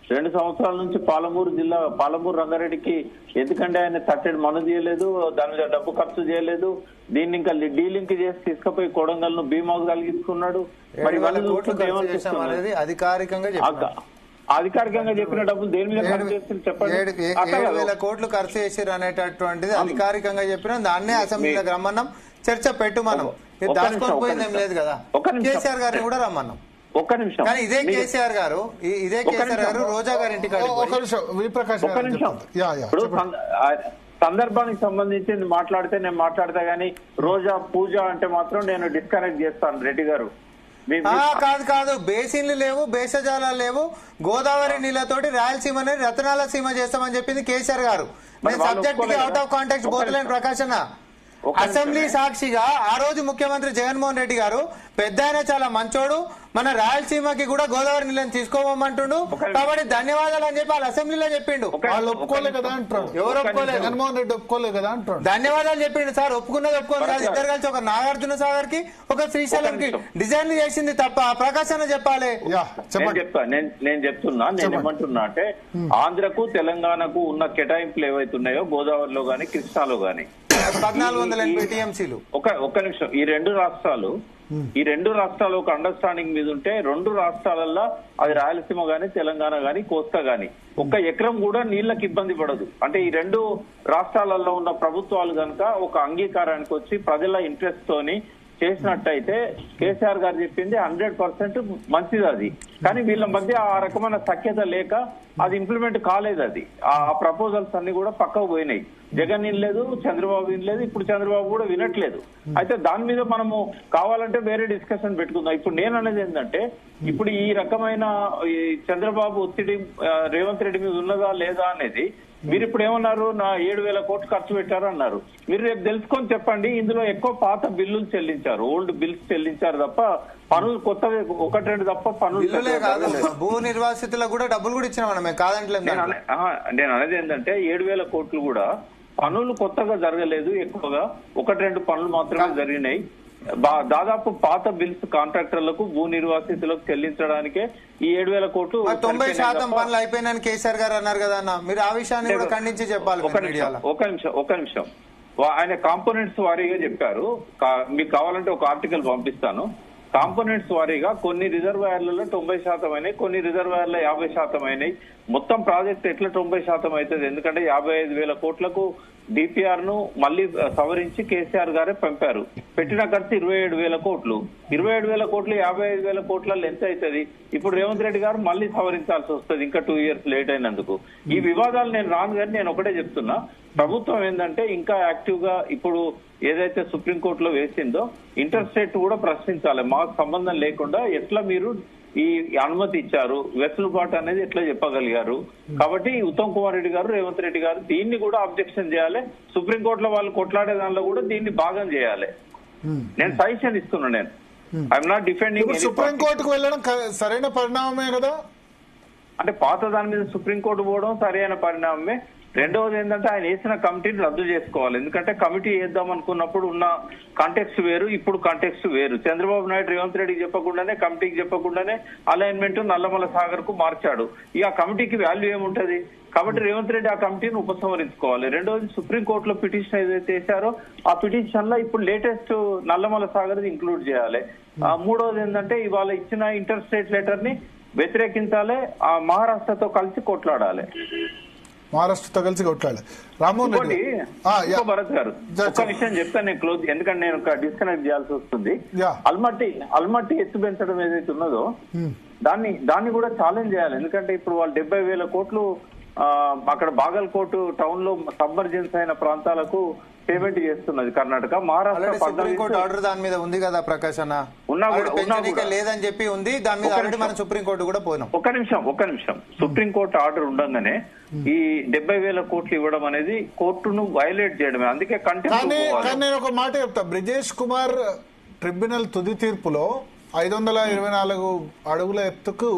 2 సంవత్సరాల నుంచి పాలమూరు రంగారెడ్డికి ఎందుకంటే ఆయన తట్టెడు మను చేయలేదు, దాని మీద డబ్బు ఖర్చు చేయలేదు. దీన్ని ఇంకా డీలింక్ చేసి తీసుకుపోయి కొడంగల్ ను భీమాకు కలిగించుకున్నాడు. మరి అధికారికంగా చెప్పిన డబ్బులు దేని మీద ఖర్చు చేస్తారు చెప్పండి? 7,000 కోట్లు ఖర్చు చేశారు అనేటటువంటిది అధికారికంగా చెప్పిన దాన్నే అసెంబ్లీలోకి రమ్మన్నాం, చర్చ పెట్టు మనం. దాచుకొని పోయింది ఏం లేదు కదా. కేసీఆర్ గారిని కూడా రమ్మన్నాం. ఒక్క నిమిషం. కానీ ఇదే కేసీఆర్ గారు రోజా గారి ఇంటికి సందర్భానికి సంబంధించి నేను మాట్లాడతా గానీ రోజా పూజ అంటే మాత్రం నేను డిస్కనెక్ట్ చేస్తాను రెడ్డి గారు. కాదు బేసిన్లు లేవు, భేషజాలాలు లేవు. గోదావరి నీళ్లతోటి రాయలసీమని రతనాల సీమ చేస్తామని చెప్పింది కేసీఆర్ గారు. సబ్జెక్ట్ కి అవుట్ ఆఫ్ కాంటాక్ట్ పోతలేని ప్రకాశన. అసెంబ్లీ సాక్షిగా ఆ రోజు ముఖ్యమంత్రి జగన్మోహన్ రెడ్డి గారు పెద్ద ఆయన చాలా మంచోడు, మన రాయలసీమకి కూడా గోదావరి నీళ్ళని తీసుకోమంటుండు కాబట్టి ధన్యవాదాలు అని చెప్పి వాళ్ళు అసెంబ్లీలో చెప్పిండు. వాళ్ళు ఒప్పుకోలే కదా అంటారు. ఎవరు ఒప్పుకోలేదు? జగన్మోహన్ రెడ్డి ఒప్పుకోలే కదా అంటారు. ధన్యవాదాలు చెప్పిండు సార్. ఒప్పుకున్నది ఒప్పుకోదు కాదు. ఇద్దరు కలిసి ఒక నాగార్జున సాగర్ కి ఒక శ్రీశైలం కి డిజైన్లు చేసింది తప్ప ప్రకాశన చెప్పాలి. నేను చెప్తున్నా, నేను ఏమంటున్నా అంటే ఆంధ్రకు తెలంగాణకు ఉన్న కేటాయింపులు ఏవైతున్నాయో గోదావరిలో గానీ కృష్ణాలో గానీ 1480 టీఎంసీలు. ఒక్క నిమిషం. ఈ రెండు రాష్ట్రాలు ఒక అండర్స్టాండింగ్ మీద ఉంటే 2 రాష్ట్రాలలో అది రాయలసీమ గానీ తెలంగాణ గానీ కోస్తా గానీ ఒక్క ఎకరం కూడా నీళ్లకు ఇబ్బంది పడదు. అంటే ఈ 2 రాష్ట్రాలలో ఉన్న ప్రభుత్వాలు కనుక ఒక అంగీకారానికి వచ్చి ప్రజల ఇంట్రెస్ట్ తోని చేసినట్టయితే కేసీఆర్ గారు చెప్పింది 100% మంచిది అది. కానీ వీళ్ళ మధ్య ఆ రకమైన సఖ్యత లేక అది ఇంప్లిమెంట్ కాలేదు. అది ఆ ప్రపోజల్స్ అన్ని కూడా పక్కకు పోయినాయి. జగన్ వినలేదు, చంద్రబాబు వినలేదు, ఇప్పుడు చంద్రబాబు కూడా వినట్లేదు. అయితే దాని మీద మనము కావాలంటే వేరే డిస్కషన్ పెట్టుకుందాం. ఇప్పుడు నేను అనేది ఏంటంటే ఇప్పుడు ఈ రకమైన చంద్రబాబు ఒత్తిడి రేవంత్ రెడ్డి మీద ఉన్నదా లేదా అనేది మీరు ఇప్పుడు ఏమన్నారు, నా 7,000 కోట్లు ఖర్చు పెట్టారు అన్నారు. మీరు రేపు తెలుసుకొని చెప్పండి. ఇందులో ఎక్కువ పాత బిల్లులు చెల్లించారు, ఓల్డ్ బిల్స్ చెల్లించారు తప్ప పనులు కొత్తవి 1-2 తప్ప పనులు భూ నిర్వాసితులకు కూడా డబ్బులు కూడా ఇచ్చిన మనమే కాదంటలేదు. నేను అనేది ఏంటంటే 7,000 కోట్లు కూడా పనులు కొత్తగా జరగలేదు, ఎక్కువగా 1-2 పనులు మాత్రమే జరిగినాయి. దాదాపు పాత బిల్స్ కాంట్రాక్టర్లకు భూ నిర్వాసితులకు చెల్లించడానికే ఈ 7,000 కోట్లు 90% పనులు అయిపోయినాయని కేసీఆర్ గారు అన్నారు కదా అన్న. మీరు ఆ విషయాన్ని కూడా ఖండించి చెప్పాలి. ఒక నిమిషం. ఆయన కాంపోనెంట్స్ వారీగా చెప్పారు. మీకు కావాలంటే ఒక ఆర్టికల్ పంపిస్తాను. కాంపోనెంట్స్ వారీగా కొన్ని రిజర్వాయర్లలో 90% అయినాయి, కొన్ని రిజర్వాయర్లో 50% అయినాయి. మొత్తం ప్రాజెక్ట్ ఎట్లా 90% అవుతుంది? ఎందుకంటే 55,000 కోట్లకు డిపిఆర్ ను మళ్ళీ సవరించి కేసీఆర్ గారే పంపారు. పెట్టిన ఖర్చు 27,000 కోట్లు. 27,000 కోట్లు 55,000 కోట్లలో ఎంత అవుతుంది? ఇప్పుడు రేవంత్ రెడ్డి గారు మళ్ళీ సవరించాల్సి వస్తుంది ఇంకా 2 years లేట్ అయినందుకు. ఈ వివాదాలు నేను రాను కానీ నేను ఒకటే చెప్తున్నా, ప్రభుత్వం ఏంటంటే ఇంకా యాక్టివ్ గా ఇప్పుడు ఏదైతే సుప్రీంకోర్టులో వేసిందో ఇంటర్ స్టేట్ కూడా ప్రశ్నించాలి. మాకు సంబంధం లేకుండా ఎట్లా మీరు ఈ అనుమతి ఇచ్చారు, వెసులుబాటు అనేది ఎట్లా చెప్పగలిగారు? కాబట్టి ఉత్తమ్ కుమార్ రెడ్డి గారు, రేవంత్ రెడ్డి గారు దీన్ని కూడా అబ్జెక్షన్ చేయాలి. సుప్రీంకోర్టులో వాళ్ళు కొట్లాడే దానిలో కూడా దీన్ని భాగం చేయాలి. నేను సజెషన్ ఇస్తున్నా. నేను ఐఎమ్ నాట్ డిఫెండింగ్. సుప్రీంకోర్టుకు వెళ్ళడం సరైన పరిణామమే కదా. అంటే పాత దాని మీద సుప్రీంకోర్టు పోవడం సరైన పరిణామమే. రెండవది ఏంటంటే ఆయన వేసిన కమిటీని రద్దు చేసుకోవాలి. ఎందుకంటే కమిటీ వేద్దాం అనుకున్నప్పుడు ఉన్న కాంటెక్స్ట్ వేరు, ఇప్పుడు కాంటెక్స్ట్ వేరు. చంద్రబాబు నాయుడు రేవంత్ రెడ్డికి చెప్పకుండానే, కమిటీకి చెప్పకుండానే అలైన్మెంట్ నల్లమల సాగర్ కు మార్చాడు. ఇక ఆ కమిటీకి వాల్యూ ఏముంటది? కాబట్టి రేవంత్ రెడ్డి ఆ కమిటీని ఉపసంహరించుకోవాలి. రెండోది సుప్రీంకోర్టులో పిటిషన్ ఏదైతే వేశారో ఆ పిటిషన్ లో ఇప్పుడు లేటెస్ట్ నల్లమల సాగర్ ఇంక్లూడ్ చేయాలి. మూడోది ఏంటంటే ఇవాళ ఇచ్చిన ఇంటర్ స్టేట్ లెటర్ ని వ్యతిరేకించాలి, ఆ మహారాష్ట్రతో కలిసి కొట్లాడాలి. మహారాష్ట్రతో కలిసి కొట్లాడాలి. రామ్మోహన్ రెడ్డి భరత్ గారు ఒక విషయం చెప్తాను నేను క్లోజ్, ఎందుకంటే నేను ఒక డిస్కనెక్ట్ చేయాల్సి వస్తుంది. అల్మట్టి ఎత్తు పెంచడం ఏదైతే ఉన్నదో దాన్ని కూడా ఛాలెంజ్ చేయాలి. ఎందుకంటే ఇప్పుడు వాళ్ళు 70,000 కోట్లు అక్కడ బాగల్కోట్ టౌన్ లో సబ్మర్జెన్స్ అయిన ప్రాంతాలకు పేమెంట్ చేస్తున్నది కర్ణాటక. మహారాష్ట్ర ఆర్డర్ దాని మీద ఉంది కదా ప్రకాష్ అన్న, లేదని చెప్పి ఉంది. దాని మీద ఆల్రెడీ మనం సుప్రీంకోర్టు కూడా పోయినాం. ఒక్క నిమిషం సుప్రీంకోర్టు ఆర్డర్ ఉండగానే ఈ 70,000 కోట్లు ఇవ్వడం అనేది కోర్టును వైలేట్ చేయడమే. అందుకే నేను ఒక మాట చెప్తా, బ్రిజేష్ కుమార్ ట్రిబ్యునల్ తుది తీర్పులో 524 అడుగుల ఎత్తుకు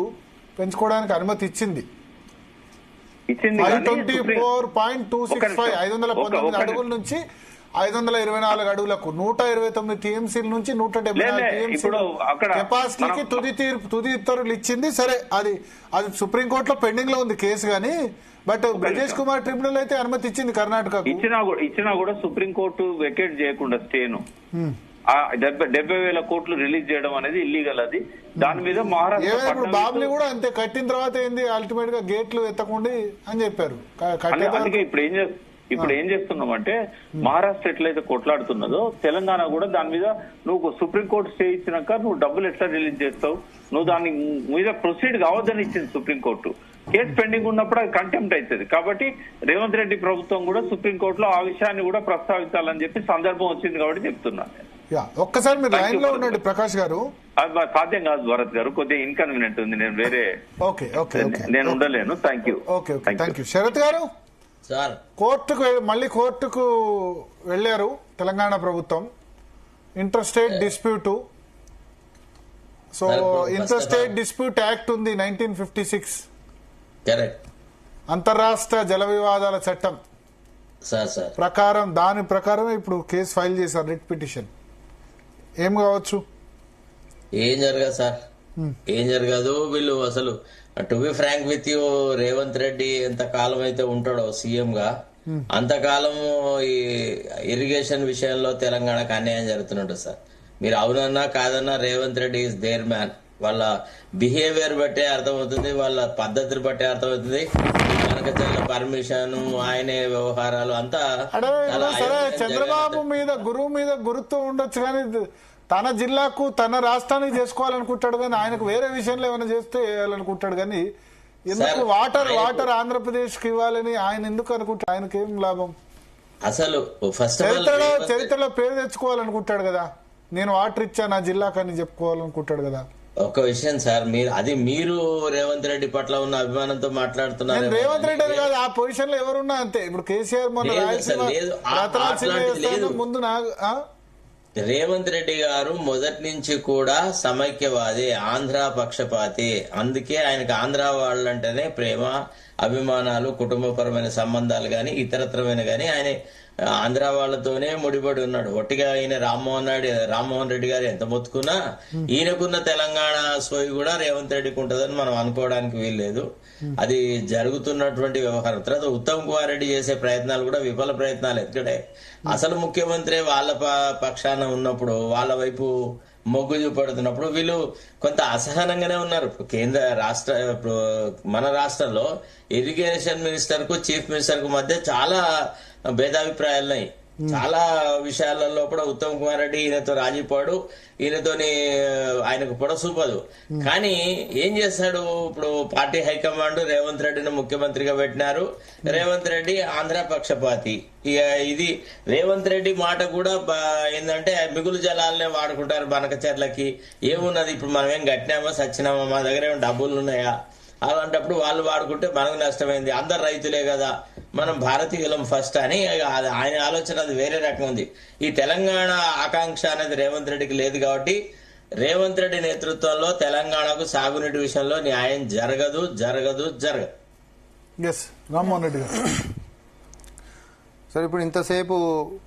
పెంచుకోవడానికి అనుమతి ఇచ్చింది. 524.265 519 అడుగుల నుంచి 524 అడుగులకు 129 టీఎంసీల నుంచి 174 టీఎంసీ కెపాసిటీకి తుది ఉత్తర్వులు ఇచ్చింది. సరే, అది సుప్రీంకోర్టులో పెండింగ్ లో ఉంది కేసు గానీ, బట్ బ్రిజేష్ కుమార్ ట్రిబ్యునల్ అయితే అనుమతి ఇచ్చింది కర్ణాటక. ఇచ్చినా కూడా సుప్రీంకోర్టు వెకేట్ చేయకుండా స్టేను 70,000 కోట్లు రిలీజ్ చేయడం అనేది ఇల్లీగల్. అది దాని మీద మహారాష్ట్ర బాబ్లీ కూడా అంతే, కట్టిన తర్వాత ఏంది అల్టిమేట్ గా గేట్లు ఎత్తకుండా అని చెప్పారు. అందుకే ఇప్పుడు ఏం చేస్తున్నామంటే మహారాష్ట్ర ఎట్లయితే కొట్లాడుతున్నదో తెలంగాణ కూడా దాని మీద నువ్వు సుప్రీంకోర్టు స్టే ఇచ్చినాక నువ్వు డబ్బులు ఎట్లా రిలీజ్ చేస్తావు, నువ్వు దాని మీద ప్రొసీడ్ కావద్దని ఇచ్చింది సుప్రీంకోర్టు. కేసు పెండింగ్ ఉన్నప్పుడు అది కంటెంప్ట్ అవుతుంది. కాబట్టి రేవంత్ రెడ్డి ప్రభుత్వం కూడా సుప్రీంకోర్టులో ఆ విషయాన్ని కూడా ప్రస్తావించాలని చెప్పి సందర్భం వచ్చింది కాబట్టి చెప్తున్నాను. ఒక్కసారి మీరు లైన్ లో ఉండండి ప్రకాష్ గారు. సాధ్యం కాదు భరత్ గారు, కొద్దిగా ఇన్కన్వీనియంట్ ఉంది, నేను వేరే నేను ఉండలేను. Thank you. శరత్ గారు, మళ్ళీ కోర్టుకు వెళ్లారు తెలంగాణ ప్రభుత్వం. Interstate dispute, so interstate dispute act ఉంది 1956, అంతర్రాష్ట్ర జల వివాదాల చట్టం ప్రకారం, దాని ప్రకారం ఇప్పుడు కేసు ఫైల్ చేశారు, రిట్ పిటిషన్. ఏం కావచ్చు? ఏం జరగదు సార్, ఏం జరగదు. వీళ్ళు అసలు to be frank with you, Revanth Reddy ఎంత కాలం అయితే ఉంటాడో సీఎం గా అంతకాలం ఈ ఇరిగేషన్ విషయంలో తెలంగాణకు అన్యాయం జరుగుతున్నట్టు సార్. మీరు అవునన్నా కాదన్నా Revanth Reddy is their man. వాళ్ళ బిహేవియర్ బట్టే అర్థమవుతుంది, వాళ్ళ పద్ధతిని బట్టే అర్థమవుతుంది. మనకచర్ల పర్మిషన్, ఆయనే వ్యవహారాలు అంతా. చంద్రబాబు మీద గురువు మీద గురుత్వం ఉండొచ్చు కానీ తన జిల్లాకు తన రాష్ట్రానికి చేసుకోవాలనుకుంటాడు కానీ ఆయనకు వేరే విషయంలో ఏమైనా చేస్తే వేయాలనుకుంటాడు కానీ ఎందుకు వాటర్ ఆంధ్రప్రదేశ్ కి ఇవ్వాలని ఆయన ఎందుకు అనుకుంటాడు? ఆయనకి ఏం లాభం? అసలు చరిత్రలో పేరు తెచ్చుకోవాలనుకుంటాడు కదా, నేను వాటర్ ఇచ్చా నా జిల్లాకు అని చెప్పుకోవాలనుకుంటాడు కదా. ఒక విషయం సార్, మీరు రేవంత్ రెడ్డి పట్ల ఉన్న అభిమానంతో మాట్లాడుతున్నారు. రేవంత్ రెడ్డి అని కాదు, ఆ పొజిషన్ లో ఎవరున్నా అంతే. ఇప్పుడు కేసీఆర్ ముందు రేవంత్ రెడ్డి గారు మొదటి నుంచి కూడా సమైక్యవాది, ఆంధ్ర పక్షపాతి. అందుకే ఆయనకు ఆంధ్ర వాళ్ళంటేనే ప్రేమ, అభిమానాలు, కుటుంబపరమైన సంబంధాలు గాని ఇతరత్రమైన గాని ఆయన ఆంధ్ర వాళ్ళతోనే ముడిపడి ఉన్నాడు. ఒట్టిగా ఈయన రామ్మోహన్ రెడ్డి గారు ఎంత మొత్తుకున్నా ఈయనకున్న తెలంగాణ సోయి కూడా రేవంత్ రెడ్డికి ఉంటుందని మనం అనుకోవడానికి వీల్లేదు. అది జరుగుతున్నటువంటి వ్యవహారం. తర్వాత ఉత్తమ్ కుమార్ రెడ్డి చేసే ప్రయత్నాలు కూడా విఫల ప్రయత్నాలు. ఎందుకంటే అసలు ముఖ్యమంత్రి వాళ్ళ పక్షాన ఉన్నప్పుడు, వాళ్ళ వైపు మొగ్గు చూపడుతున్నప్పుడు వీళ్ళు కొంత అసహనంగానే ఉన్నారు. మన రాష్ట్రంలో ఇరిగేషన్ మినిస్టర్ కు చీఫ్ మినిస్టర్ కు మధ్య చాలా భేదాభిప్రాయాలున్నాయి. చాలా విషయాలలో కూడా ఉత్తమ్ కుమార్ రెడ్డి ఈయనతో రాజీపాడు, ఈయనతోని ఆయనకు పొడసూపదు. కానీ ఏం చేస్తాడు? ఇప్పుడు పార్టీ హైకమాండ్ రేవంత్ రెడ్డిని ముఖ్యమంత్రిగా పెట్టినారు. రేవంత్ రెడ్డి ఆంధ్ర పక్షపాతి. ఇది రేవంత్ రెడ్డి మాట కూడా ఏంటంటే మిగులు జలాలనే వాడుకుంటారు బనకచెర్లకి. ఏమున్నది, ఇప్పుడు మనం ఏం కట్టినామా సచ్చినామా, మా దగ్గర ఏమైనా డబ్బులు ఉన్నాయా? అలాంటప్పుడు వాళ్ళు వాడుకుంటే మనకు నష్టమైంది. అందరు రైతులే కదా, మనం భారతీయులం ఫస్ట్ అని ఆయన ఆలోచన అది వేరే రకం ఉంది. ఈ తెలంగాణ ఆకాంక్ష అనేది రేవంత్ రెడ్డికి లేదు కాబట్టి రేవంత్ రెడ్డి నేతృత్వంలో తెలంగాణకు సాగునీటి విషయంలో న్యాయం జరగదు. రామ్మోహన్ రెడ్డి గారు, సరే ఇప్పుడు ఇంతసేపు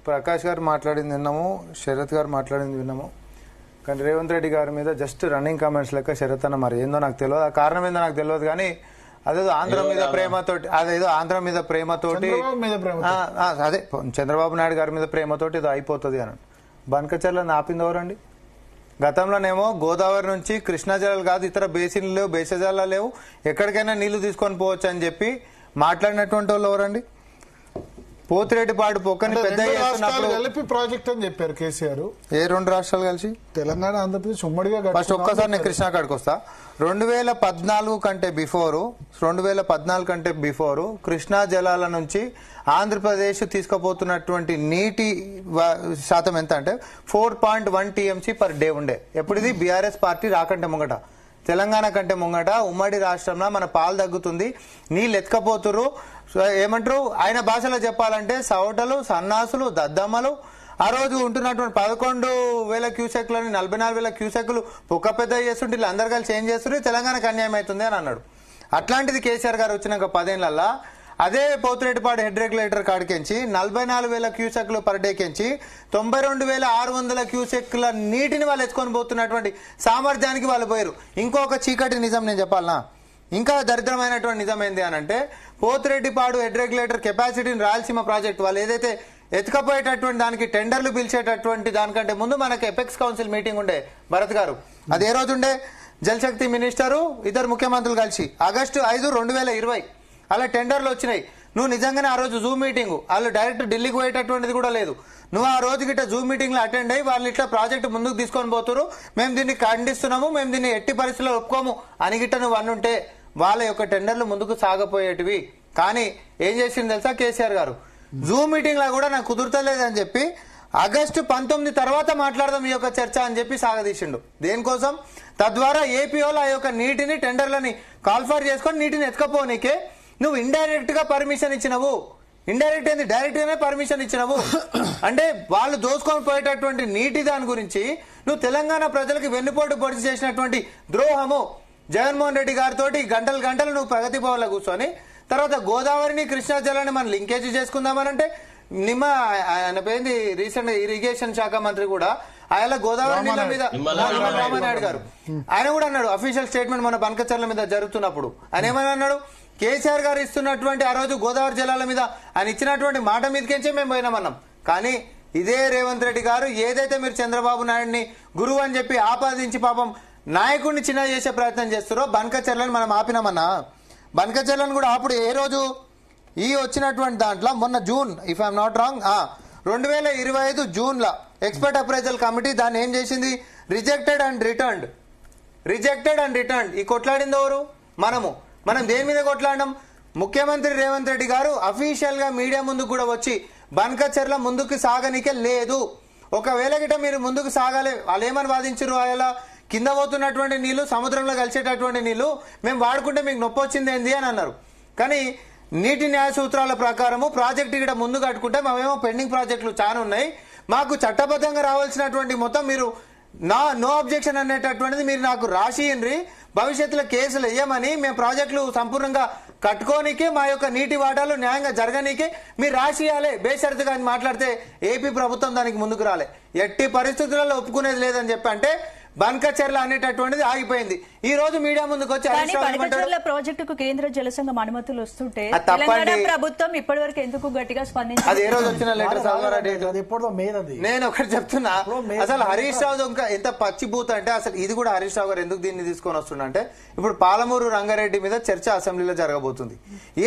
ప్రకాష్ గారు మాట్లాడింది విన్నాము, శరత్ గారు మాట్లాడింది విన్నాము. కానీ రేవంత్ రెడ్డి గారి మీద జస్ట్ రన్నింగ్ కామెంట్స్ లెక్క శరత్ అన్న మరి ఏందో నాకు తెలియదు, ఆ కారణం ఏందో నాకు తెలియదు. కానీ అదేదో ఆంధ్ర మీద ప్రేమతోటి అదే చంద్రబాబు నాయుడు గారి మీద ప్రేమతోటి ఏదో అయిపోతుంది అని బనకచెర్లను ఆపింది ఎవరండి? గతంలోనేమో గోదావరి నుంచి కృష్ణా జలాలు కాదు, ఇతర బేసిన్లు లేవు, బేసజాలాలు లేవు, ఎక్కడికైనా నీళ్లు తీసుకొని పోవచ్చు అని చెప్పి మాట్లాడినటువంటి వాళ్ళు ఎవరండి? పోతిరెడ్డిపాడు పొక్కని పెద్ద రెండు రాష్ట్రాలు చేస్తున్నప్పుడు కలిపి ప్రాజెక్ట్ అని చెప్పారు కేసీఆర్. ఏ రెండు రాష్ట్రాలు కలిసి? తెలంగాణ ఆంధ్రప్రదేశ్ ఉమ్మడిగా ఫస్ట్ ఒక్కసారి నేను కృష్ణా కాడికి వస్తా. 2014 కంటే బిఫోరు కృష్ణా జలాల నుంచి ఆంధ్రప్రదేశ్ తీసుకుపోతున్నటువంటి నీటి శాతం ఎంత అంటే 4.1 TMC పర్ డే ఉండే. ఎప్పుడు ఇది బీఆర్ఎస్ పార్టీ రాకంటే ముంగట, తెలంగాణ కంటే ముంగట ఉమ్మడి రాష్ట్రంలో మన పాలు తగ్గుతుంది, నీళ్ళు ఎత్తుకపోతురు. ఏమంటారు ఆయన భాషలో చెప్పాలంటే సవటలు, సన్నాసులు, దద్దమ్మలు. ఆ రోజు ఉంటున్నటువంటి 11,000 క్యూసెక్లని 44,000 క్యూసెక్లు ఒక్క పెద్ద చేస్తుంటే వీళ్ళు అందరు కలిసి ఏం చేస్తున్నారు, తెలంగాణకు అన్యాయం అవుతుంది అని అన్నాడు. అట్లాంటిది కేసీఆర్ గారు వచ్చినాక 10 ఏళ్లలో అదే పోతిరెడ్డిపాడు హెడ్ రెగ్యులేటర్ కాడికెంచి 44,000 క్యూసెక్లు పర్ డేకెంచి 92,600 క్యూసెక్ల నీటిని వాళ్ళు ఎత్తుకొని పోతున్నటువంటి సామర్థ్యానికి వాళ్ళు పోయారు. ఇంకొక చీకటి నిజం నేను చెప్పాలనా, ఇంకా దరిద్రమైనటువంటి నిజం ఏంది అని అంటే పోతిరెడ్డిపాడు హెడ్ రెగ్యులేటర్ కెపాసిటీని రాయలసీమ ప్రాజెక్ట్ వాళ్ళు ఏదైతే ఎత్తుకపోయేటటువంటి దానికి టెండర్లు పిలిచేటటువంటి దానికంటే ముందు మనకి ఎపెక్స్ కౌన్సిల్ మీటింగ్ ఉండే భరత్ గారు. అది ఏ రోజు ఉండే? జలశక్తి మినిస్టరు, ఇద్దరు ముఖ్యమంత్రులు కలిసి ఆగస్టు 5, 2020 అలా టెండర్లు వచ్చినాయి. నువ్వు నిజంగానే ఆ రోజు జూమ్ మీటింగ్, వాళ్ళు డైరెక్ట్ ఢిల్లీకి పోయేటటువంటిది కూడా లేదు. నువ్వు ఆ రోజు గిట్ట జూమ్ మీటింగ్ లో అటెండ్ అయ్యి వాళ్ళు ఇట్లా ప్రాజెక్ట్ ముందుకు తీసుకొని పోతున్నారు, మేము దీన్ని ఖండిస్తున్నాము, మేము దీన్ని ఎట్టి పరిస్థితుల్లో ఒప్పుకోము అని గిట్ట నువ్వు అనుంటే వాళ్ళ యొక్క టెండర్లు ముందుకు సాగపోయేటివి. కానీ ఏం చేసింది తెలుసా కేసీఆర్ గారు? జూమ్ మీటింగ్ లా కూడా నాకు కుదురుతలేదని చెప్పి ఆగస్టు 19 తర్వాత మాట్లాడదాం ఈ యొక్క చర్చ అని చెప్పి సాగదీసిండు. దేనికోసం? తద్వారా ఏపీఓలో ఆ యొక్క నీటిని టెండర్లని కాల్ఫర్ చేసుకొని నీటిని ఎత్తుకపోనీకే నువ్వు ఇండైరెక్ట్ గా పర్మిషన్ ఇచ్చినవు. ఇండైరెక్ట్ ఏంది, డైరెక్ట్ గానే పర్మిషన్ ఇచ్చినవు. అంటే వాళ్ళు దోసుకొని పోయేటటువంటి నీటి దాని గురించి నువ్వు తెలంగాణ ప్రజలకు వెన్నుపోటు పొడిచి చేసినటువంటి ద్రోహము. జగన్మోహన్ రెడ్డి గారితో గంటలు నువ్వు ప్రగతి భవన్లో కూర్చొని తర్వాత గోదావరిని కృష్ణా జలాన్ని మనం లింకేజ్ చేసుకుందామనంటే ఆయన పేరుంది రీసెంట్ ఇరిగేషన్ శాఖ మంత్రి కూడా ఆయన గోదావరి నీళ్ళ మీద రామానాయుడు గారు ఆయన కూడా అన్నాడు అఫీషియల్ స్టేట్మెంట్ మన బనకచర్ల మీద జరుగుతున్నప్పుడు. ఆయన ఏమని అన్నాడు? కేసీఆర్ గారు ఇస్తున్నటువంటి ఆ రోజు గోదావరి జలాల మీద ఆయన ఇచ్చినటువంటి మాట మీదకించే మేము పోయినామన్నాం. కానీ ఇదే రేవంత్ రెడ్డి గారు ఏదైతే మీరు చంద్రబాబు నాయుడిని గురువు అని చెప్పి ఆపాదించి పాపం నాయకుడిని చిన్న చేసే ప్రయత్నం చేస్తారో బనకచర్లను మనం ఆపినామన్నా. బనకచర్లను కూడా అప్పుడు ఏ రోజు ఈ వచ్చినటువంటి దాంట్లో మొన్న June, if I'm not wrong, 2025 June లో ఎక్స్పర్ట్ అప్రైజల్ కమిటీ దాన్ని ఏం చేసింది? Rejected and returned. ఈ కొట్లాడింది ఎవరు? మనం దేని మీద కొట్లాడినాం? ముఖ్యమంత్రి రేవంత్ రెడ్డి గారు అఫీషియల్ గా మీడియా ముందుకు కూడా వచ్చి బనకచర్ల ముందుకు సాగనికే లేదు, ఒకవేళ గిట మీరు ముందుకు సాగాలి, వాళ్ళు ఏమని వాదించారు? అలా కింద పోతున్నటువంటి నీళ్లు సముద్రంలో కలిసేటటువంటి నీళ్లు మేము వాడుకుంటే మీకు నొప్పి వచ్చింది ఏంది అని అన్నారు. కానీ నీటి న్యాయ సూత్రాల ప్రకారము ప్రాజెక్టు ఇక్కడ ముందు కట్టుకుంటే మేమేమో పెండింగ్ ప్రాజెక్టులు చాలా ఉన్నాయి, మాకు చట్టబద్ధంగా రావాల్సినటువంటి మొత్తం మీరు నో అబ్జెక్షన్ అనేటటువంటిది మీరు నాకు రాసియండి, భవిష్యత్తులో కేసులు వేయమని మేము ప్రాజెక్టులు సంపూర్ణంగా కట్టుకోనికే మా యొక్క నీటి వాటాలు న్యాయంగా జరగనీకే మీరు రాసియాలే బేషరతుగా అని మాట్లాడితే ఏపీ ప్రభుత్వం దానికి ముందుకు రాలే. ఎట్టి పరిస్థితులలో ఒప్పుకునేది లేదని చెప్పి అంటే బనకచర్ల అనేటటువంటిది ఆగిపోయింది. ఈ రోజు మీడియా ముందుకు వచ్చి బనకచర్ల ప్రాజెక్టుకు కేంద్ర జలసంఘం అనుమతులు వస్తుంటే తెలంగాణ ప్రభుత్వం ఇప్పటి వరకు ఎందుకు గట్టిగా స్పందించింది? అది ఏ రోజు వచ్చిన లెటర్ నేను ఒకటి చెప్తున్నా, అసలు హరీష్ రావు ఎంత పచ్చిబూత అంటే అసలు ఇది కూడా హరీష్ రావు గారు ఎందుకు దీన్ని తీసుకొని వస్తున్నా అంటే ఇప్పుడు పాలమూరు రంగారెడ్డి మీద చర్చ అసెంబ్లీలో జరగబోతుంది,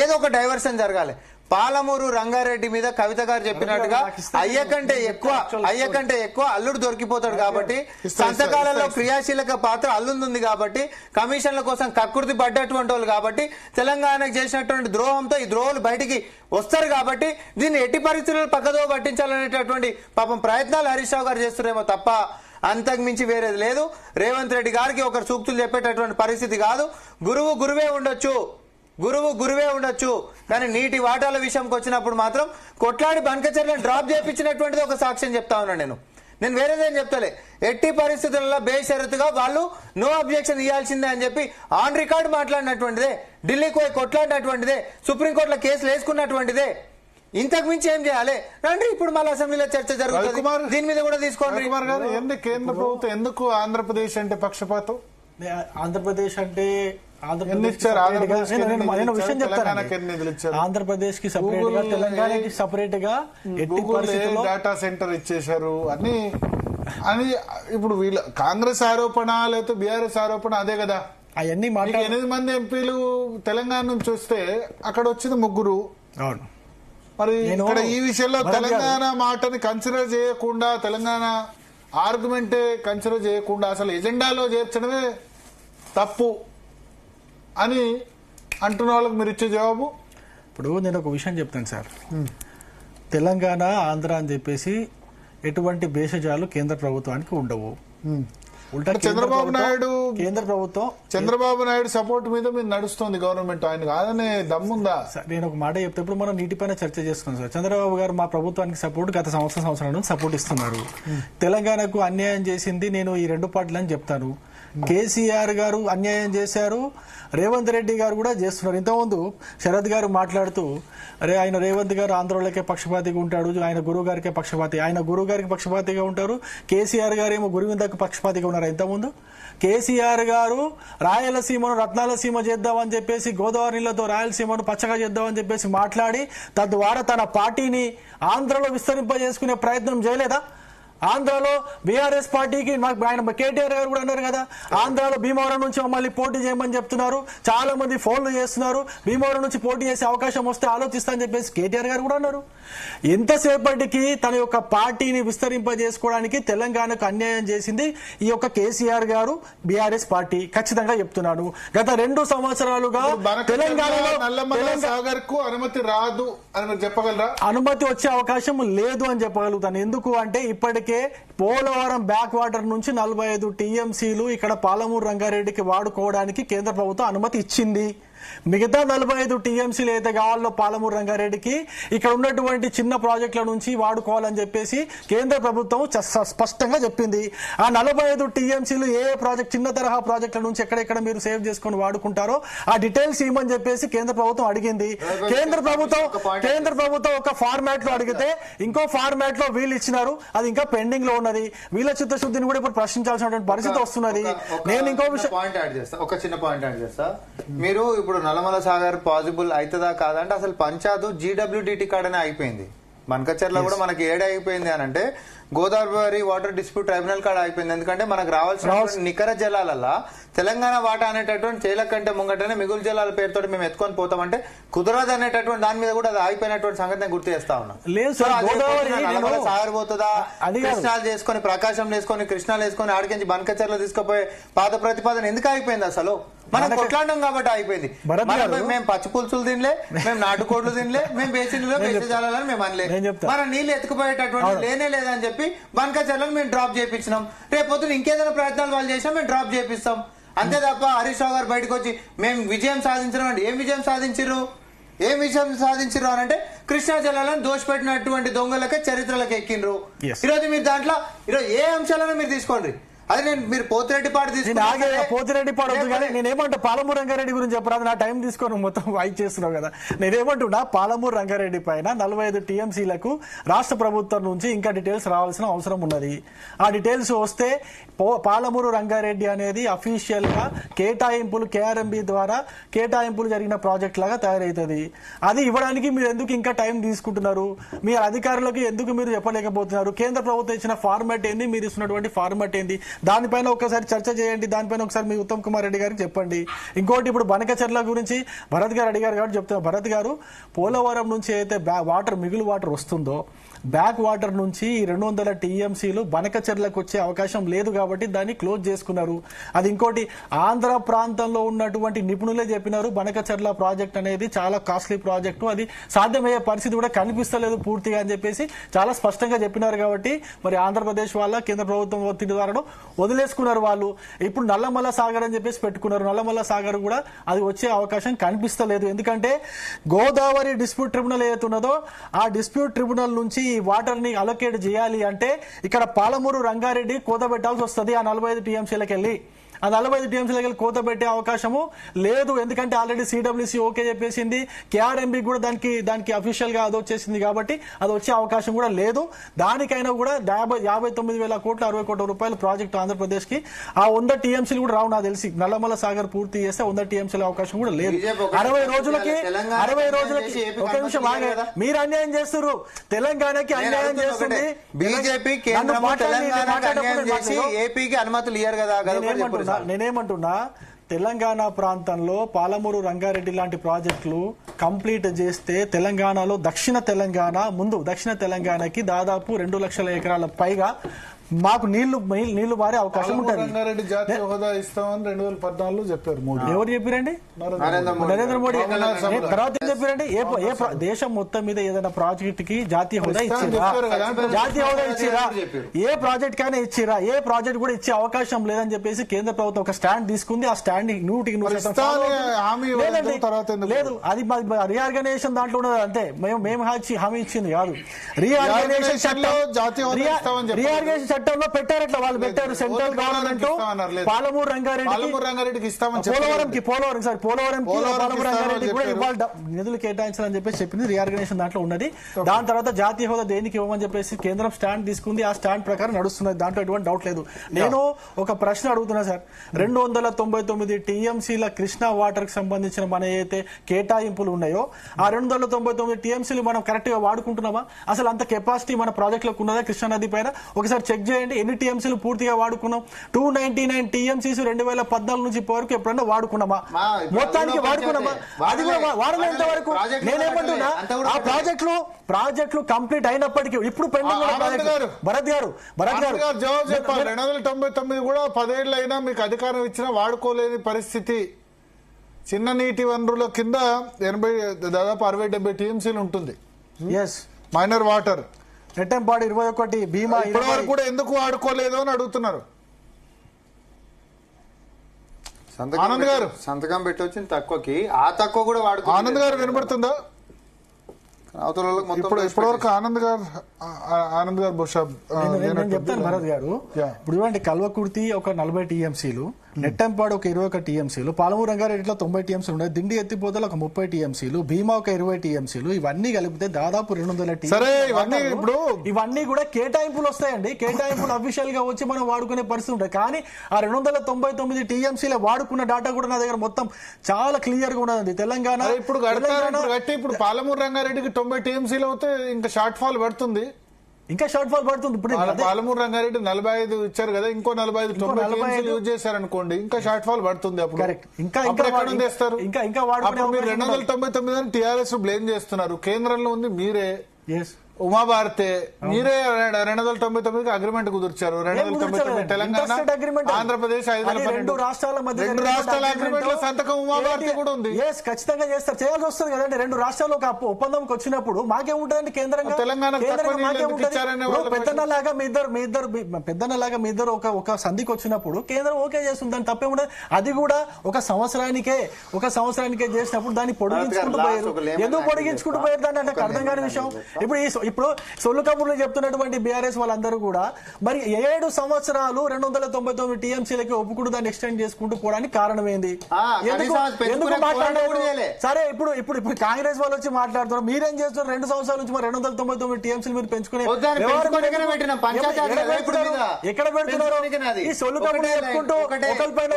ఏదో ఒక డైవర్షన్ జరగాలి. పాలమూరు రంగారెడ్డి మీద కవిత గారు చెప్పినట్టుగా అయ్యకంటే ఎక్కువ అల్లుడు దొరికిపోతాడు కాబట్టి సంతకాలలో క్రియాశీలక పాత్ర అల్లుంది కాబట్టి కమిషన్ల కోసం కక్కుర్తి పడ్డటువంటి వాళ్ళు కాబట్టి తెలంగాణకు చేసినటువంటి ద్రోహంతో ఈ ద్రోహులు బయటికి వస్తారు కాబట్టి దీన్ని ఎట్టి పరిస్థితుల్లో పక్కదో పట్టించాలనేటటువంటి పాపం ప్రయత్నాలు హరీష్ రావు గారు చేస్తున్నారేమో తప్ప అంతకు మించి వేరేది లేదు. రేవంత్ రెడ్డి గారికి ఒకరు సూక్తులు చెప్పేటటువంటి పరిస్థితి కాదు. గురువు గురువే ఉండొచ్చు కానీ నీటి వాటాల విషయంకి వచ్చినప్పుడు మాత్రం కొట్లాడి బనకచర్లను డ్రాప్ చేయించినటువంటిది ఒక సాక్ష్యం చెప్తా ఉన్నాను. నేను వేరేదేం చెప్తలే. ఎట్టి పరిస్థితులలో బేషరతుగా వాళ్ళు నో అబ్జెక్షన్ ఇవ్వాల్సిందే అని చెప్పి ఆన్ రికార్డ్ మాట్లాడినటువంటిదే, ఢిల్లీకి పోయి కొట్లాడినటువంటిదే, సుప్రీంకోర్టులో కేసులు వేసుకున్నటువంటిదే. ఇంతకు మించి ఏం చేయాలి? రండి ఇప్పుడు మళ్ళీ అసెంబ్లీలో చర్చ జరుగుతుంది, దీని మీద కూడా తీసుకోండి. కేంద్ర ప్రభుత్వం ఎందుకు ఆంధ్రప్రదేశ్ అంటే పక్షపాతం? ఆంధ్రప్రదేశ్ అంటే ఆంధ్రప్రదేశ్ కి సపరేట్ గా తెలంగాణకి సపరేట్ గా డేటా సెంటర్ ఇచ్చేశారు అని ఇప్పుడు వీళ్ళ కాంగ్రెస్ ఆరోపణ లేకపోతే బీఆర్ఎస్ ఆరోపణ అదే కదా. అవన్నీ 8 మంది ఎంపీలు తెలంగాణ నుంచి వస్తే అక్కడ వచ్చింది 3. అవును, మరి ఇక్కడ ఈ విషయంలో తెలంగాణ మాటని కన్సిడర్ చేయకుండా, తెలంగాణ ఆర్గ్యుమెంటే కన్సిడర్ చేయకుండా అసలు ఎజెండాలో చేర్చడమే తప్పు అని అంటున్న వాళ్ళకి మీరు ఇచ్చే జవాబు? ఇప్పుడు నేను ఒక విషయం చెప్తాను సార్. తెలంగాణ, ఆంధ్ర అని చెప్పేసి ఎటువంటి భేషజాలు కేంద్ర ప్రభుత్వానికి ఉండవు. ఉల్టా చంద్రబాబు నాయుడు సపోర్ట్ మీద మీరు నడుస్తుంది గవర్నమెంట్, ఆయన కాదనే దమ్ముందా? నేను ఒక మాట చెప్తే, ఇప్పుడు మనం నీటిపైన చర్చ చేసుకున్నాం సార్. చంద్రబాబు గారు మా ప్రభుత్వానికి సపోర్ట్ గత సంవత్సరాల నుంచి సపోర్ట్ ఇస్తున్నారు. తెలంగాణకు అన్యాయం చేసింది నేను ఈ రెండు పార్టీలని చెప్తాను. కేసీఆర్ గారు అన్యాయం చేశారు, రేవంత్ రెడ్డి గారు కూడా చేస్తున్నారు. ఇంతకుముందు శరద్ గారు మాట్లాడుతూ, అరే ఆయన రేవంత్ గారు ఆంధ్రలోకే పక్షపాతిగా ఉంటాడు, ఆయన గురువు గారికే పక్షపాతి, ఆయన గురువు గారికి పక్షపాతిగా ఉంటారు, కేసీఆర్ గారు ఏమో గురువిందకు పక్షపాతిగా ఉన్నారు. ఇంతకుముందు కేసీఆర్ గారు రాయలసీమను రత్నాలసీమ చేద్దామని చెప్పేసి, గోదావరి నీళ్లతో రాయలసీమను పచ్చగా చేద్దామని చెప్పేసి మాట్లాడి, తద్వారా తన పార్టీని ఆంధ్రలో విస్తరింపజేసుకునే ప్రయత్నం చేయలేదా? ఆంధ్రాలో బీఆర్ఎస్ పార్టీకి ఆయన కేటీఆర్ గారు కూడా అన్నారు కదా, ఆంధ్రాలో భీమవరం నుంచి మమ్మల్ని పోటీ చేయమని చెప్తున్నారు, చాలా మంది ఫోన్లు చేస్తున్నారు, భీమవరం నుంచి పోటీ చేసే అవకాశం వస్తే ఆలోచిస్తా అని చెప్పేసి కేటీఆర్ గారు కూడా అన్నారు. ఎంతసేపటికి తన యొక్క పార్టీని విస్తరింపజేసుకోవడానికి తెలంగాణకు అన్యాయం చేసింది ఈ యొక్క కేసీఆర్ గారు, బీఆర్ఎస్ పార్టీ. ఖచ్చితంగా చెప్తున్నాను, గత 2 సంవత్సరాలుగా తెలంగాణలో అనుమతి రాదు అని చెప్పగలరా? అనుమతి వచ్చే అవకాశం లేదు అని చెప్పగలుగుతాను. ఎందుకు అంటే ఇప్పటికే పోలవరం బ్యాక్ వాటర్ నుంచి 45 టీఎంసీలు ఇక్కడ పాలమూరు రంగారెడ్డికి వాడుకోవడానికి కేంద్ర ప్రభుత్వం అనుమతి ఇచ్చింది. మిగతా 45 టీఎంసీలు అయితే కావాలో పాలమూరు రంగారెడ్డికి ఇక్కడ ఉన్నటువంటి చిన్న ప్రాజెక్టుల నుంచి వాడుకోవాలని చెప్పేసి కేంద్ర ప్రభుత్వం స్పష్టంగా చెప్పింది. ఆ 45 టీఎంసీలు ఏ ప్రాజెక్ట్, చిన్న తరహా ప్రాజెక్టుల నుంచి ఎక్కడెక్కడ మీరు సేవ్ చేసుకుని వాడుకుంటారో ఆ డీటెయిల్స్ ఇవ్వమని చెప్పేసి కేంద్ర ప్రభుత్వం అడిగింది. కేంద్ర ప్రభుత్వం ఒక ఫార్మాట్ లో అడిగితే ఇంకో ఫార్మాట్ లో వీళ్ళు ఇచ్చినారు, అది ఇంకా పెండింగ్ లో ఉన్నది. వీళ్ళ చిత్తశుద్ధిని కూడా ఇప్పుడు ప్రశ్నించాల్సినటువంటి పరిస్థితి వస్తున్నది. నేను ఇంకో విషయం ఒక చిన్న పాయింట్ యాడ్ చేస్తా. మీరు ఇప్పుడు నల్లమల సాగర్ పాసిబుల్ అవుతుందా కాదంటే, అసలు పంచాయత్ జీడబ్ల్యూడిటి కాడనే అయిపోయింది. బనకచర్ల కూడా మనకి ఏడ అయిపోయింది అని అంటే గోదావరి వాటర్ డిస్ప్యూట్ ట్రైబ్యునల్ కాడ అయిపోయింది. ఎందుకంటే మనకు రావాల్సిన నికర జలాలల్లా తెలంగాణ వాటా అనేటటువంటి తేల కంటే ముంగటనే మిగులు జలాల పేరుతో మేము ఎత్తుకొని పోతామంటే కుదరదు అనేటటువంటి దాని మీద కూడా అది అయిపోయినటువంటి సంగతి గుర్తు చేస్తా ఉన్నా. సాగర్ పోతుందా, కృష్ణాలు చేసుకుని ప్రకాశం వేసుకొని కృష్ణాలు వేసుకొని ఆడికించి బనకచర్ల తీసుకుపోయే పాత ప్రతిపాదన ఎందుకు అయిపోయింది? అసలు మనం కొట్లాడడం కాబట్టి అయిపోయింది. మేము పచ్చి పులుసులు తినలే, మేము నాటుకోడ్లు తినలే, మేము బేసిన్లో బేసజాలని మేము అనలే, మనం నీళ్లు ఎత్తుకుపోయేటటువంటి లేనే లేదని చెప్పి బనకచర్లను మేము డ్రాప్ చేయించినాం. రేపొద్దున ఇంకేదైనా ప్రయత్నాలు వాళ్ళు చేసినా మేము డ్రాప్ చేపిస్తాం. అంతే తప్ప హరీష్ రావు గారు బయటకు వచ్చి మేము విజయం సాధించడం అంటే ఏం విజయం సాధించిర్రు అని అంటే కృష్ణా జలాలను దోషపెట్టినటువంటి దొంగలకే చరిత్రలకు ఎక్కిండ్రు. ఈరోజు మీరు దాంట్లో ఈరోజు ఏ అంశాలను మీరు తీసుకోండి, అది నేను మీరు పోతిరెడ్డిపాడు పోతిరెడ్డిపాడు వద్దు కానీ నేనేమంటా పాలమూరు రంగారెడ్డి గురించి చెప్పరాదు, నా టైం తీసుకొని మొత్తం వాయిస్ చేస్తున్నావు కదా. నేనేమంటున్నా, పాలమూరు రంగారెడ్డి పైన 45 టీఎంసీలకు రాష్ట్ర ప్రభుత్వం నుంచి ఇంకా డీటెయిల్స్ రావాల్సిన అవసరం ఉన్నది. ఆ డీటెయిల్స్ వస్తే పాలమూరు రంగారెడ్డి అనేది అఫీషియల్ గా కేటాయింపులు కేఆర్ఎంబి ద్వారా కేటాయింపులు జరిగిన ప్రాజెక్ట్ లాగా తయారవుతుంది. అది ఇవ్వడానికి మీరు ఎందుకు ఇంకా టైం తీసుకుంటున్నారు? మీ అధికారులకు ఎందుకు మీరు చెప్పలేకపోతున్నారు? కేంద్ర ప్రభుత్వం ఇచ్చిన ఫార్మాట్ ఏంది, మీరు ఇస్తున్నటువంటి ఫార్మాట్ ఏంది, దానిపైన ఒకసారి చర్చ చేయండి. దానిపైన ఒకసారి మీ ఉత్తమ్ కుమార్ రెడ్డి గారికి చెప్పండి. ఇంకోటి, ఇప్పుడు బనకచర్ల గురించి భరత్ గారు అడిగారు కాబట్టి చెప్తున్నారు. భరత్ గారు, పోలవరం నుంచి అయితే మిగులు వాటర్ వస్తుందో బ్యాక్ వాటర్ నుంచి 200 టీఎంసీలు బనకచర్లకు వచ్చే అవకాశం లేదు కాబట్టి దాన్ని క్లోజ్ చేసుకున్నారు. అది ఇంకోటి, ఆంధ్ర ప్రాంతంలో ఉన్నటువంటి నిపుణులే చెప్పినారు బనకచర్ల ప్రాజెక్ట్ అనేది చాలా కాస్ట్లీ ప్రాజెక్టు, అది సాధ్యమయ్యే పరిస్థితి కూడా కనిపిస్తలేదు పూర్తిగా అని చెప్పేసి చాలా స్పష్టంగా చెప్పినారు. కాబట్టి మరి ఆంధ్రప్రదేశ్ వాళ్ళ కేంద్ర ప్రభుత్వం ఒత్తిడి ద్వారా వదిలేసుకున్నారు వాళ్ళు. ఇప్పుడు నల్లమల్ల సాగర్ అని చెప్పేసి పెట్టుకున్నారు. నల్లమల్ల సాగర్ కూడా అది వచ్చే అవకాశం కనిపిస్తలేదు. ఎందుకంటే గోదావరి డిస్ప్యూట్ ట్రిబ్యునల్ ఏదైతున్నదో ఆ డిస్ప్యూట్ ట్రిబ్యునల్ నుంచి ఈ వాటర్ ని అలొకేట్ చేయాలి అంటే ఇక్కడ పాలమూరు రంగారెడ్డి కోత పెట్టాల్సి వస్తుంది. ఆ 45 టీఎంసీలకు వెళ్ళి ఆ 45 టీఎంసీలకు వెళ్ళి కోత పెట్టే అవకాశము లేదు. ఎందుకంటే ఆల్రెడీ సిడబ్ల్యూసీ ఓకే చెప్పేసింది, కేఆర్ఎంబి కూడా దానికి అఫీషియల్ గా అది వచ్చేసింది కాబట్టి అది వచ్చే అవకాశం కూడా లేదు. దానికైనా కూడా 59,000 కోట్ల 60 కోట్ల రూపాయల ప్రాజెక్టు ఆంధ్రప్రదేశ్ కి ఆ 100 టీఎంసీలు కూడా రావు నాకు తెలిసి. నల్లమల్ల సాగర్ పూర్తి చేస్తే 100 టీఎంసీల అవకాశం కూడా లేదు. 60 రోజులకి ఒక నిమిషం మీరు అన్యాయం చేస్తున్నారు, తెలంగాణకి అన్యాయం చేస్తుంది బీజేపీ. ఏపీకి అనుమతులు ఇయ్యారు కదా. నేనేమంటున్నా, తెలంగాణ ప్రాంతంలో పాలమూరు రంగారెడ్డి లాంటి ప్రాజెక్టులు కంప్లీట్ చేస్తే తెలంగాణలో దక్షిణ తెలంగాణకి దాదాపు 2 లక్షల ఎకరాల పైగా మాకు నీళ్లు మారే అవకాశం ఉంటుంది. రంగారెడ్డి జాతీయ హోదా ఇస్తామని 2014 చెప్పారు మోడీ. ఎవరు చెప్పారండి? నరేంద్ర మోడీ. తర్వాత ఏం చెప్పారండి? దేశం మొత్తం మీద ఏదైనా ప్రాజెక్ట్ కి జాతీయ హోదా ఇచ్చిరా? ఏ ప్రాజెక్ట్ కైనా ఇచ్చిరా? ఏ ప్రాజెక్ట్ కూడా ఇచ్చే అవకాశం లేదని చెప్పేసి కేంద్ర ప్రభుత్వం ఒక స్టాండ్ తీసుకుంది. ఆ స్టాండ్ 100% లేదు. అది రీఆర్గనైజేషన్ దాంట్లో ఉన్నది. అంతే. మేము హామీ ఇచ్చింది కాదు. రీఆర్గనైజేషన్ చట్టంలో పెట్టారు. ఇట్లా వాళ్ళు పెట్టారు. సెంట్రల్ గవర్నమెంట్ పాలమూరు రంగారెడ్డికి పోలవరం కూడా ఇవాళ నిధులు కేటాయించాలని చెప్పేసి చెప్పింది. రీఆర్గనైజేషన్ దాంట్లో ఉన్నది. దాని తర్వాత జాతీయ హోదా దేనికి ఇవ్వమని చెప్పేసి కేంద్రం స్టాండ్ తీసుకుంది. ఆ స్టాండ్ ప్రకారం నడుస్తున్నది. దాంట్లో ఎటువంటి డౌట్ లేదు. నేను ఒక ప్రశ్న అడుగుతున్నా సార్. 299 టీఎంసీల కృష్ణా వాటర్ కి సంబంధించిన మన ఏదైతే కేటాయింపులు ఉన్నాయో ఆ 299 టీఎంసీలు మనం కరెక్ట్ గా వాడుకుంటున్నామా? అసలు అంత కెపాసిటీ మన ప్రాజెక్టులకు ఉన్నదా? కృష్ణా నది పైన ఒకసారి చెక్ చేయండి. ఎన్ని టీఎంసీలు పూర్తిగా వాడుకున్నాం? 299 టీఎంసీస్ 2014 నుంచి ఇప్పటివరకు ఎప్పుడన్నా వాడుకున్నామా? మొత్తానికి వాడుకున్నామా? అది కూడా వాడలేంత వరకు నేనేమంటున్నా, ఆ ప్రాజెక్టులు కంప్లీట్ అయినప్పటికీ ఇప్పుడు పెండింగ్ భరత్ గారు జవాబు చెప్పాలి. 299 కూడా 10 ఏళ్ళు అయినా మీకు అధికారం ఇచ్చినా వాడుకోలేని పరిస్థితి. చిన్న నీటి వనరుల కింద దాదాపు 60-70 టీఎంసీలు ఉంటుంది. మైనర్ వాటర్ నెట్టంపాడు 21, భీమా ఇప్పటివరకు కూడా ఎందుకు వాడుకోలేదు అని అడుగుతున్నారు. ఆనంద్ గారు సంతకం పెట్టి వచ్చింది తక్కువకి, ఆ తక్కువ కూడా వాడుకో. ఆనంద్ గారు వినబడుతుందా? ఇప్పటివరకు ఆనంద్ గారు బహుశా నేను చెప్తాను భరత్ గారు. ఇప్పుడు ఇవ్వండి, కల్వకుర్తి ఒక 40 టీఎంసీలు, నెట్టంపాడు ఒక 21 టీఎంసీలు, పాలమూరు రంగారెడ్డిలో 90 టీఎంసీలు ఉన్నాయి, దిండి ఎత్తిపోతలు ఒక 30 టీఎంసీలు, భీమా ఒక 20 టీఎంసీలు, ఇవన్నీ కలిపితే దాదాపు 200 ఇప్పుడు ఇవన్నీ కూడా కేటాయింపులు వస్తాయండి. కేటాయింపులు అఫీషియల్ గా వచ్చి మనం వాడుకునే పరిస్థితి ఉంటుంది. కానీ ఆ 299 టీఎంసీల వాడుకున్న డాటా కూడా నా దగ్గర మొత్తం చాలా క్లియర్ గా ఉన్నది. తెలంగాణ ఇప్పుడు పాలమూరు రంగారెడ్డికి 90 టీఎంసీలు అవుతే ఇంకా షార్ట్ ఫాల్ పడుతుంది. ఇప్పుడు పాలమూరు రంగారెడ్డి 45 ఇచ్చారు కదా, ఇంకో 45 యూజ్ చేశారనుకోండి, ఇంకా షార్ట్ ఫాల్ పడుతుంది. అప్పుడు ఇంకా తెస్తారు. ఇంకా 299 అని టీఆర్ఎస్ బ్లేమ్ చేస్తున్నారు. కేంద్రంలో ఉంది మీరే, ఉమాభారతే, మీరే 299 అగ్రిమెంట్ కుదుర్చారు. 299 తెలంగాణ, ఆంధ్రప్రదేశ్, 2 రాష్ట్రాల అగ్రిమెంట్ లో సంతకం ఉమాభారతి కూడా ఉంది. ఖచ్చితంగా చేస్తారు, చేయాల్సి వస్తుంది కదండి. 2 రాష్ట్రాలు ఒక ఒప్పందంకి వచ్చినప్పుడు మాకేముంటుందండి? కేంద్రంగా తెలంగాణ పెద్దన్నలాగా మీ ఇద్దరు ఒక సంధికి వచ్చినప్పుడు కేంద్రం ఓకే చేస్తుంది, దాన్ని తప్పేముండదు. అది కూడా ఒక సంవత్సరానికే చేసినప్పుడు దాన్ని పొడిగించుకుంటూ పోయారు. ఎందుకు పొడిగించుకుంటూ పోయారు దాన్ని? అంటే అర్థం కాని విషయం. ఇప్పుడు సొల్లు కబుర్లు చెప్తున్నటువంటి బీఆర్ఎస్ వాళ్ళందరూ కూడా మరి 7 సంవత్సరాలు 299 టీఎంసీలకి ఒప్పుకుంటూ దాన్ని ఎక్స్టెండ్ చేసుకుంటూ పోవడానికి కారణం ఏంది? ఎందుకు మాట్లాడలేదు? సరే, ఇప్పుడు కాంగ్రెస్ వాళ్ళు వచ్చి మాట్లాడుతున్నారు, మీరేం చేస్తున్నారు? 2 సంవత్సరాల నుంచి మరి 299 టీఎంసీలు మీరు పెంచుకునే ఎక్కడ పెడుతున్నారు? ఈ సొల్లు కబుర్లు చెప్పుకుంటూ ఒకరిపైన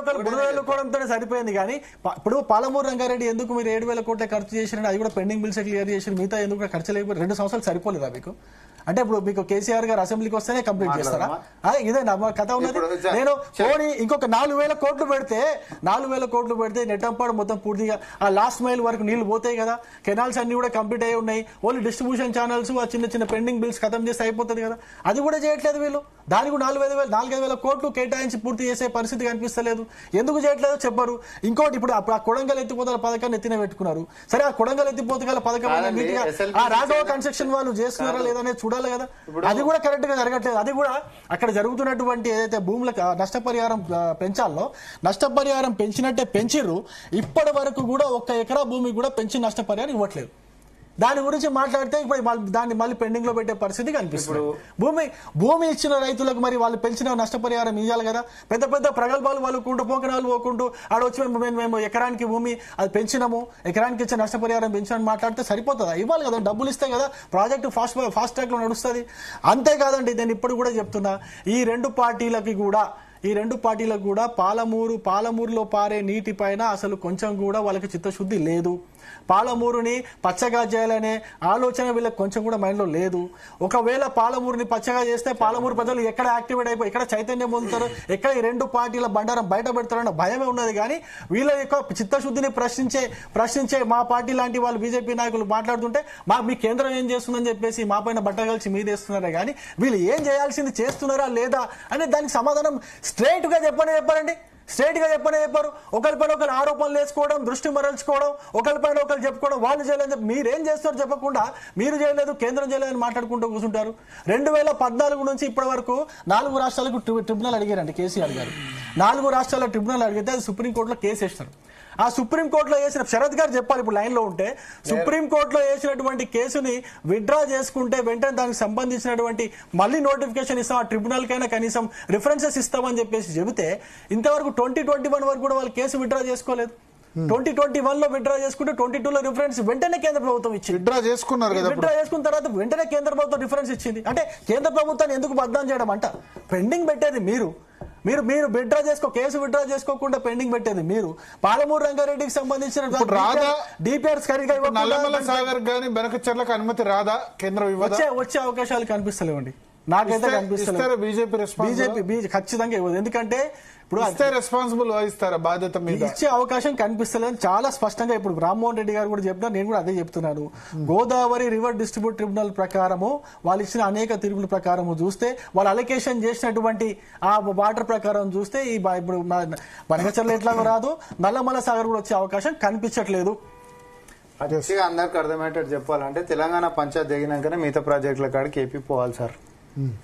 ఒకరు బురదలుకోవడంతో సరిపోయింది. కానీ ఇప్పుడు పాలమూరు రంగారెడ్డి ఎందుకు మీరు 7,000 కోట్ల ఖర్చు చేసినా, అది కూడా పెండింగ్ బిల్స్ క్లియర్ చేసి, మిగతా ఎందుకు ఖర్చు లేకపోతే 2 సంవత్సరాలు సరిపోలేదా మీకు? అంటే ఇప్పుడు మీకు కేసీఆర్ గారు అసెంబ్లీకి వస్తేనే కంప్లీట్ చేస్తారా? ఇదే నా కథ ఉన్నది. నేను పోనీ ఇంకొక 4,000 కోట్లు పెడితే నెట్టంపాడు మొత్తం పూర్తిగా ఆ లాస్ట్ మైల్ వరకు నీళ్లు పోతాయి కదా. కెనాల్స్ అన్ని కూడా కంప్లీట్ అయ్యి ఉన్నాయి. ఓన్లీ డిస్ట్రిబ్యూషన్ ఛానల్స్, ఆ చిన్న పెండింగ్ బిల్స్ ఖతం చేస్తే అయిపోతుంది కదా. అది కూడా చేయట్లేదు వీళ్ళు. దానికి 4,000 కోట్లు కేటాయించి పూర్తి చేసే పరిస్థితి కనిపిస్తలేదు. ఎందుకు చేయట్లేదో చెప్పారు. ఇంకోటి, ఇప్పుడు ఆ కొడంగల్ ఎత్తిపోతల పథకాన్ని ఎత్తిన పెట్టుకున్నారు. సరే, ఆ కొడంగల్ ఎత్తిపోతల పథకం ఆ రాఘవ కన్స్ట్రక్షన్ వాళ్ళు చేస్తున్నారా లేదనే చూడాలి కదా. అది కూడా కరెక్ట్ గా జరగట్లేదు. అది కూడా అక్కడ జరుగుతున్నటువంటి ఏదైతే భూములకు నష్టపరిహారం పెంచాలో నష్టపరిహారం పెంచినట్టే పెంచిర్రు. ఇప్పటి వరకు కూడా 1 ఎకరా భూమి కూడా పెంచి నష్టపరిహారం ఇవ్వట్లేదు. దాని గురించి మాట్లాడితే ఇప్పుడు దాన్ని మళ్ళీ పెండింగ్ లో పెట్టే పరిస్థితి కనిపిస్తుంది. భూమి ఇచ్చిన రైతులకు మరి వాళ్ళు పెంచిన నష్టపరిహారం ఇవ్వాలి కదా. పెద్ద ప్రగల్భాలు వాళ్ళు పోకనాలు పోకుంటూ ఆడొచ్చి మేము ఎకరానికి భూమి అది పెంచినాము, ఎకరానికి ఇచ్చే నష్టపరిహారం పెంచినని మాట్లాడితే సరిపోతుందా? ఇవ్వాలి కదా, డబ్బులు ఇస్తే కదా ప్రాజెక్టు ఫాస్ట్ ట్రాక్ లో నడుస్తుంది. అంతేకాదండి, నేను ఇప్పుడు కూడా చెప్తున్నా, ఈ రెండు పార్టీలకు కూడా పాలమూరులో పారే నీటి పైన అసలు కొంచెం కూడా వాళ్ళకి చిత్తశుద్ధి లేదు. పాలమూరుని పచ్చగా చేయాలనే ఆలోచన వీళ్ళకి కొంచెం కూడా మైండ్ లో లేదు. ఒకవేళ పాలమూరుని పచ్చగా చేస్తే పాలమూరు ప్రజలు ఎక్కడ యాక్టివేట్ అయిపోయి ఎక్కడ చైతన్యం పొందుతారు, ఎక్కడ ఈ రెండు పార్టీల బండారం బయట పెడతారన్న భయమే ఉన్నది. కానీ వీళ్ళ యొక్క చిత్తశుద్ధిని ప్రశ్నించే మా పార్టీ లాంటి వాళ్ళు బీజేపీ నాయకులు మాట్లాడుతుంటే మీ కేంద్రం ఏం చేస్తుందని చెప్పేసి మా పైన బట్ట కలిసి మీదేస్తున్నారే కానీ వీళ్ళు ఏం చేయాల్సింది చేస్తున్నారా లేదా అనే దానికి సమాధానం స్ట్రైట్ గా చెప్పారండి. స్ట్రైట్ గా చెప్పారు. ఒకరిపైన ఒకరు ఆరోపణలు వేసుకోవడం, దృష్టి మరల్చుకోవడం, ఒకరిపైన ఒకరు చెప్పుకోవడం, వాళ్ళు చేయలేదు మీరేం చేస్తారు చెప్పకుండా మీరు చేయలేదు కేంద్రం చేయలేదని మాట్లాడుకుంటూ కూర్చుంటారు. 2014 నుంచి ఇప్పటి వరకు 4 రాష్ట్రాలకు ట్రిబ్యునల్ అడిగారండి కేసీఆర్ గారు. 4 రాష్ట్రాల ట్రిబ్యునల్ అడిగితే అది సుప్రీంకోర్టులో కేసు వేస్తారు. ఆ సుప్రీంకోర్టులో వేసిన శరత్ గారు చెప్పాలి ఇప్పుడు లైన్ లో ఉంటే, సుప్రీంకోర్టులో వేసినటువంటి కేసుని విత్డ్రా చేసుకుంటే వెంటనే దానికి సంబంధించినటువంటి మళ్ళీ నోటిఫికేషన్ ఇస్తాం, ఆ ట్రిబ్యునల్ కైనా కనీసం రిఫరెన్సెస్ ఇస్తామని చెప్పేసి చెబితే ఇంతవరకు 2021 వరకు కూడా వాళ్ళు కేసు విత్డ్రా చేసుకోలేదు. 2021 లో విత్డ్రా చేసుకుంటే 22 లో రిఫరెన్స్ వెంటనే కేంద్ర ప్రభుత్వం ఇచ్చింది. విత్డ్రా చేసుకున్నారు కదా, విత్డ్రా చేసుకున్న తర్వాత వెంటనే కేంద్ర ప్రభుత్వం రిఫరెన్స్ ఇచ్చింది. అంటే కేంద్ర ప్రభుత్వాన్ని ఎందుకు బద్నాం చేయడం అంట, పెండింగ్ పెట్టేది మీరు విత్డ్రా కేసు విత్డ్రా చేసుకోకుండా పెండింగ్ పెట్టేది మీరు. పాలమూరు రంగారెడ్డికి సంబంధించిన డిపిఆర్స్ నల్లమల సాగర్ గాని బెనకచెర్లకు అనుమతి రాదా కేంద్రం వచ్చే అవకాశాలు కనిపిస్తలేవండి. నాకైతే కనిపిస్తలేదు. బీజేపీ ఖచ్చితంగా ఇవ్వదు. ఎందుకంటే ఇప్పుడు రెస్పాన్సిబుల్ వహిస్తారా బాధ్యత మీద ఇచ్చే అవకాశం కనిపిస్తలేదు చాలా స్పష్టంగా. ఇప్పుడు రామ్మోహన్ రెడ్డి గారు కూడా చెప్తున్నారు, నేను కూడా అదే చెప్తున్నాను. గోదావరి రివర్ డిస్ట్రిబ్యూట్ ట్రిబ్యునల్ ప్రకారము వాళ్ళు ఇచ్చిన అనేక తీర్పుల ప్రకారం చూస్తే, వాళ్ళు అలొకేషన్ చేసినటువంటి ఆ వాటర్ ప్రకారం చూస్తే ఇప్పుడు బనకచెర్ల ఎట్లాగో రాదు, నల్లమల సాగర్ కూడా వచ్చే అవకాశం కనిపించట్లేదు. అందరికి అర్థమయ్యేటట్టు చెప్పాలంటే తెలంగాణ పంచాయత్ దిగినాకనే మిగతా ప్రాజెక్టుల కాడికి ఏపీ పోవాలి సార్.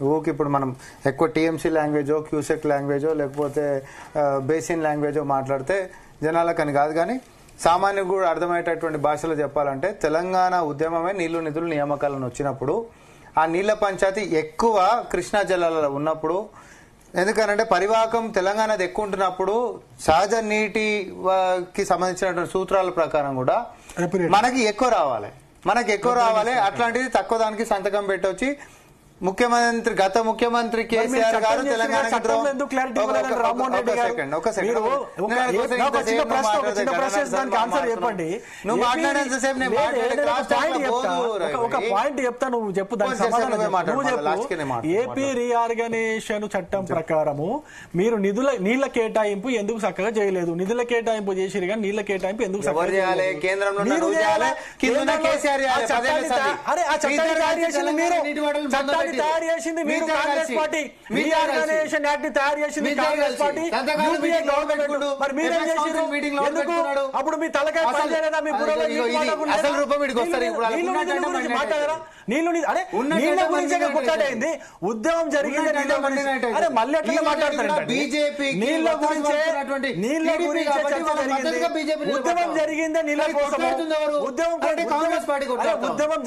ఊకి ఇప్పుడు మనం ఎక్కువ టీఎంసీ లాంగ్వేజో, క్యూసెక్ లాంగ్వేజో, లేకపోతే బేసిన్ లాంగ్వేజో మాట్లాడితే జనాలకని కాదు, కానీ సామాన్యుకు కూడా అర్థమయ్యేటటువంటి భాషలో చెప్పాలంటే తెలంగాణ ఉద్యమమే నీళ్లు నిధులు నియామకాలను వచ్చినప్పుడు ఆ నీళ్ల పంచాయతీ ఎక్కువ కృష్ణా జిల్లాలో ఉన్నప్పుడు, ఎందుకనంటే పరివాహకం తెలంగాణది ఎక్కువ ఉంటున్నప్పుడు సహజ నీటికి సంబంధించినటువంటి సూత్రాల ప్రకారం కూడా మనకి ఎక్కువ రావాలి. అట్లాంటిది తక్కువ దానికి సంతకం పెట్టొచ్చి గత ముఖ్యమంత్రి కేసీఆర్ గారు తెలంగాణ ఏపీ రీఆర్గనైజేషన్ చట్టం ప్రకారము మీరు నీళ్ల కేటాయింపు ఎందుకు చక్కగా చేయలేదు? నిధుల కేటాయింపు చేసిరు కానీ నీళ్ల కేటాయింపు ఎందుకు తయారు చేసింది మీరు, కాంగ్రెస్ పార్టీ. రీఆర్గనైజేషన్ యాక్ట్ తయారు చేసింది కాంగ్రెస్ పార్టీ, యూపీఏ గవర్నమెంట్. మరి మీరేం చేసిరు? ఎందుకు అప్పుడు మీ తలకాయ పనిచేయలేదా? మీ బుర్రలో మాట్లాడారా? నీళ్ల గురించి కొట్లాడైంది, ఉద్యమం జరిగింది నీళ్ల గురించి. అరే మళ్ళీ ఎట్లా మాట్లాడతారు? నీళ్ల గురించే ఉద్యమం జరిగిందే నీళ్ల కోసం. ఉద్యమం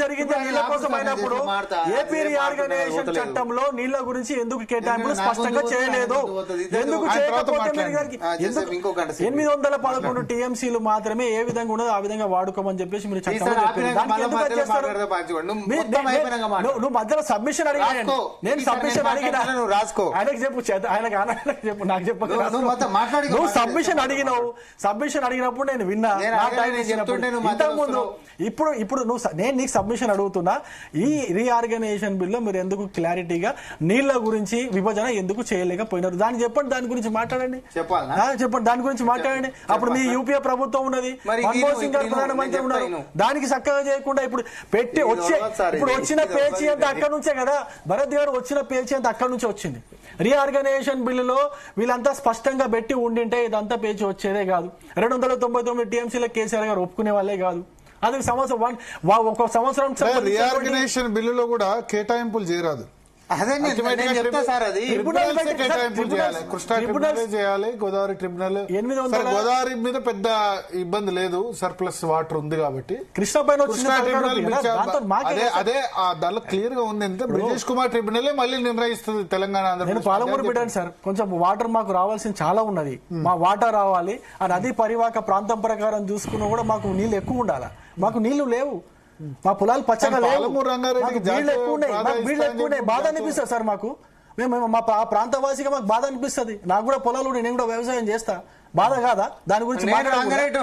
జరిగిందే నీళ్ల కోసం అయినప్పుడు ఏపీ రీఆర్గనైజేషన్ చట్టంలో నీళ్ల గురించి ఎందుకు కేటాయింపులు స్పష్టంగా చేయలేదు? ఎందుకు చేయకపోతే 811 టీఎంసీలు మాత్రమే ఏ విధంగా ఉన్నదో ఆ విధంగా వాడుకోమని చెప్పేసి మీరు చట్టంలో నువ్వు మధ్యలో సబ్మిషన్ అడిగినా, నేను సబ్మిషన్ అడిగినా ఆయనకు చెప్పు, చెప్పు, నాకు చెప్పు. నువ్వు సబ్మిషన్ అడిగినప్పుడు నేను విన్నా. ఇంతకుముందు ఇప్పుడు నేను నీకు సబ్మిషన్ అడుగుతున్నా, ఈ రీఆర్గనైజేషన్ బిల్లో మీరు ఎందుకు క్లారిటీగా నీళ్ల గురించి విభజన ఎందుకు చేయలేకపోయినారు? దాన్ని చెప్పండి, దాని గురించి మాట్లాడండి. దాని గురించి మాట్లాడండి. అప్పుడు మీ యూపీఏ ప్రభుత్వం ఉన్నది, మన్మోహన్ సింగ్ గారు ప్రధానమంత్రి ఉన్నారు, దానికి చక్కగా చేయకుండా ఇప్పుడు వచ్చిన పేచీ అంతా అక్కడి నుంచే కదా, భరత్ గారు వచ్చిన పేచీ అంతా అక్కడి నుంచే వచ్చింది. రీఆర్గనైజేషన్ బిల్లులో వీళ్ళంతా స్పష్టంగా పెట్టి ఉండింటే ఇదంతా పేచీ వచ్చేదే కాదు. 299 టీఎంసీల కేసీఆర్ గారు ఒప్పుకునే వాళ్ళే కాదు. అది ఒక సంవత్సరం రీఆర్గనైజేషన్ బిల్లులో కూడా కేటాయింపులు చేయరాదు. చేయాలి గోదావరి ట్రిబ్యునల్. గోదావరి మీద పెద్ద ఇబ్బంది లేదు, సర్ప్లస్ వాటర్ ఉంది కాబట్టి. కృష్ణ పైన అదే దానిలో క్లియర్ గా ఉంది. అంటే బ్రిజేష్ కుమార్ ట్రిబ్యునల్ మళ్ళీ నిర్ణయిస్తుంది తెలంగాణ. నేను పాలమూరు బిడ్డాను సార్, కొంచెం వాటర్ మాకు రావాల్సింది చాలా ఉన్నది. మా వాటర్ రావాలి. ఆ నదీ పరివాహక ప్రాంతం ప్రకారం చూసుకున్నా కూడా మాకు నీళ్లు ఎక్కువ ఉండాలి. మాకు నీళ్లు లేవు, మా పొలాలు పచ్చగా లేవు, వీళ్ళు ఎక్కువ ఉన్నాయి. బాధ అనిపిస్తుంది సార్ మాకు. మేము మా ప్రాంతవాసిగా మాకు బాధ అనిపిస్తుంది. నాకు కూడా పొలాలు, నేను కూడా వ్యవసాయం చేస్తా. బాధ కాదా దాని గురించి నేను రంగారెడ్డి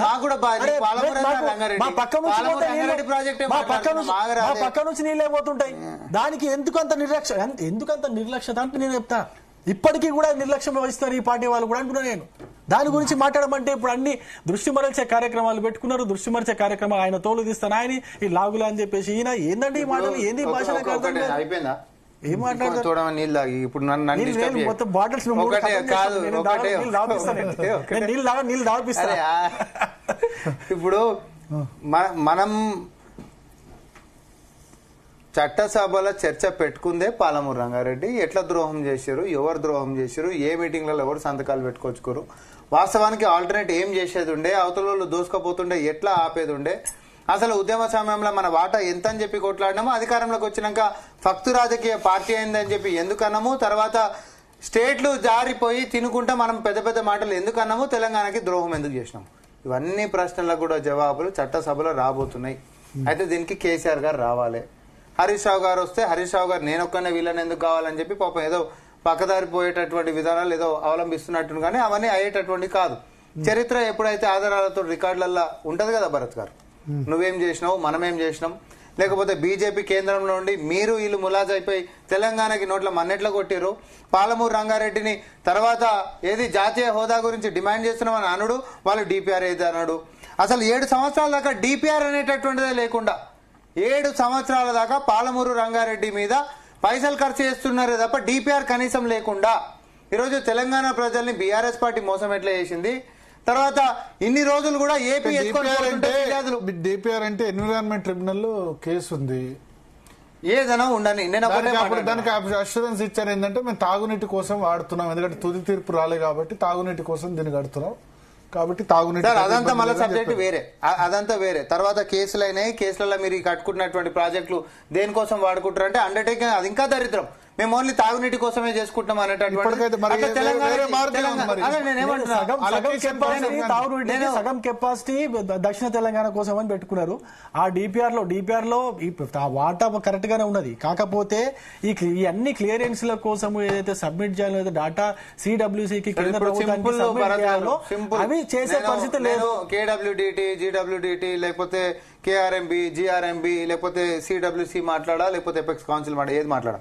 మాకు కూడా బాధ. అరే, పాలమూరు మాకు- రంగారెడ్డి. మా పక్క నుంచి పాలమూరు పోతే రంగారెడ్డి నీళ్ళు- ప్రాజెక్టే మా పక్క నుంచి- మాట్లాడుతున్నాం. మా పక్క నుంచి నీళ్ళే పోతుంటాయి. దానికి ఎందుకంత నిర్లక్ష్యత అంటే నేను చెప్తా. ఇప్పటికీ కూడా నిర్లక్ష్యం వహిస్తారు ఈ పార్టీ వాళ్ళు కూడా అంటున్నా నేను. దాని గురించి మాట్లాడమంటే ఇప్పుడు అన్ని దృష్టి మరల్చే కార్యక్రమాలు పెట్టుకున్నారు. దృష్టి మరల్చే కార్యక్రమాలు ఆయన తోలు తీస్తాను ఆయన ఈ లాగులు అని చెప్పేసి ఈయన ఏందండి ఈ మాటలు ఏంది ఈ భాష నాకు అర్థం కాదు. అయిపోయిందా ఏం మాట్లాడతారు చూడమని నీళ్ళు తాగి ఇప్పుడు నన్ను disturb చేయకు. మొత్తం బాటిల్స్ ఒకటే కాదు ఒకటే నీళ్ళు దాపిస్తా. అరే, ఇప్పుడు మనం చట్టసభలో చర్చ పెట్టుకుందే పాలమూరు రంగారెడ్డి. ఎట్లా ద్రోహం చేశారు, ఎవరు ద్రోహం చేశారు, ఏ మీటింగ్లలో ఎవరు సంతకాలు పెట్టుకోవచ్చుకోరు, వాస్తవానికి ఆల్టర్నేట్ ఏం చేసేది ఉండే, అవతల దూసుకపోతుండే ఎట్లా ఆపేది ఉండే, అసలు ఉద్యమ సమయంలో మన వాటా ఎంత అని చెప్పి కొట్లాడినాము, అధికారంలోకి వచ్చినాక ఫక్తు రాజకీయ పార్టీ అయిందని చెప్పి ఎందుకన్నాము, తర్వాత స్టేట్లు జారిపోయి తినుకుంటా మనం పెద్ద పెద్ద మాటలు ఎందుకన్నాము, తెలంగాణకి ద్రోహం ఎందుకు చేసినాము, ఇవన్నీ ప్రశ్నలకు కూడా జవాబులు చట్టసభలో రాబోతున్నాయి. అయితే దీనికి కేసీఆర్ గారు రావాలి. హరీష్ రావు గారు వస్తే హరీష్ రావు గారు నేనొక్కనే వీళ్ళని ఎందుకు కావాలని చెప్పి పాపం ఏదో పక్కదారి పోయేటటువంటి విధానాలు ఏదో అవలంబిస్తున్నట్టు, కానీ అవన్నీ అయ్యేటటువంటి కాదు. చరిత్ర ఎప్పుడైతే ఆధారాలతో రికార్డులలో ఉంటది కదా భరత్ గారు, నువ్వేం చేసినావు మనమేం చేసినాం, లేకపోతే బీజేపీ కేంద్రంలో ఉండి మీరు వీళ్ళు ములాజ్ అయిపోయి తెలంగాణకి నోట్ల మన్నెట్ల కొట్టిరు, పాలమూరు రంగారెడ్డిని తర్వాత ఏది జాతీయ హోదా గురించి డిమాండ్ చేస్తున్నామని అనుడు, వాళ్ళు డిపిఆర్ ఏది అన్నాడు. అసలు 7 సంవత్సరాల దాకా డిపిఆర్ అనేటటువంటిదే లేకుండా 7 సంవత్సరాల దాకా పాలమూరు రంగారెడ్డి మీద పైసలు ఖర్చు చేస్తున్నారే తప్ప డిపిఆర్ కనీసం లేకుండా ఈరోజు తెలంగాణ ప్రజల్ని బీఆర్ఎస్ పార్టీ మోసం ఎట్లా చేసింది. తర్వాత ఇన్ని రోజులు కూడా ఏపీ డిపిఆర్ అంటే ఎన్విరాన్మెంట్ ట్రిబ్యునల్ లో కేసు ఉంది, ఏదైనా ఉండని నేను దానికి అష్యూరెన్స్ ఇచ్చారు ఏంటంటే మేము తాగునీటి కోసం వాడుతున్నాం, ఎందుకంటే తుది తీర్పు రాలే కాబట్టి తాగునీటి కోసం దీన్ని కడుతున్నాం కాబట్టి తాగునీటి అదంతా మళ్ళీ సబ్జెక్ట్ వేరే, అదంతా వేరే. తర్వాత కేసులు అయినాయి, కేసులలో మీరు కట్టుకుంటున్నటువంటి ప్రాజెక్టులు దేనికోసం వాడుకుంటారు అంటే అండర్టేకింగ్ అది ఇంకా దరిద్రం. మేము ఓన్లీ తాగునీటి కోసమే చేసుకుంటాం అనేటటువంటి సగం కెపాసిటీ దక్షిణ తెలంగాణ కోసం అని పెట్టుకున్నారు. ఆ డిపిఆర్ లో ఆ వాటా కరెక్ట్ గానే ఉన్నది. కాకపోతే ఈ అన్ని క్లియరెన్స్ ల కోసం ఏదైతే సబ్మిట్ చేయాలో డాటా సిడబ్ల్యూసీకి అవి చేసే పరిస్థితి లేదు. కేడబ్ల్యూడిటి, జిడబ్ల్యూడిటి, లేకపోతే కేఆర్ఎంబి, జిఆర్ఎంబి, లేకపోతే సిడబ్ల్యూసి మాట్లాడా, లేకపోతే ఎపెక్స్ కౌన్సిల్ ఏది మాట్లాడా,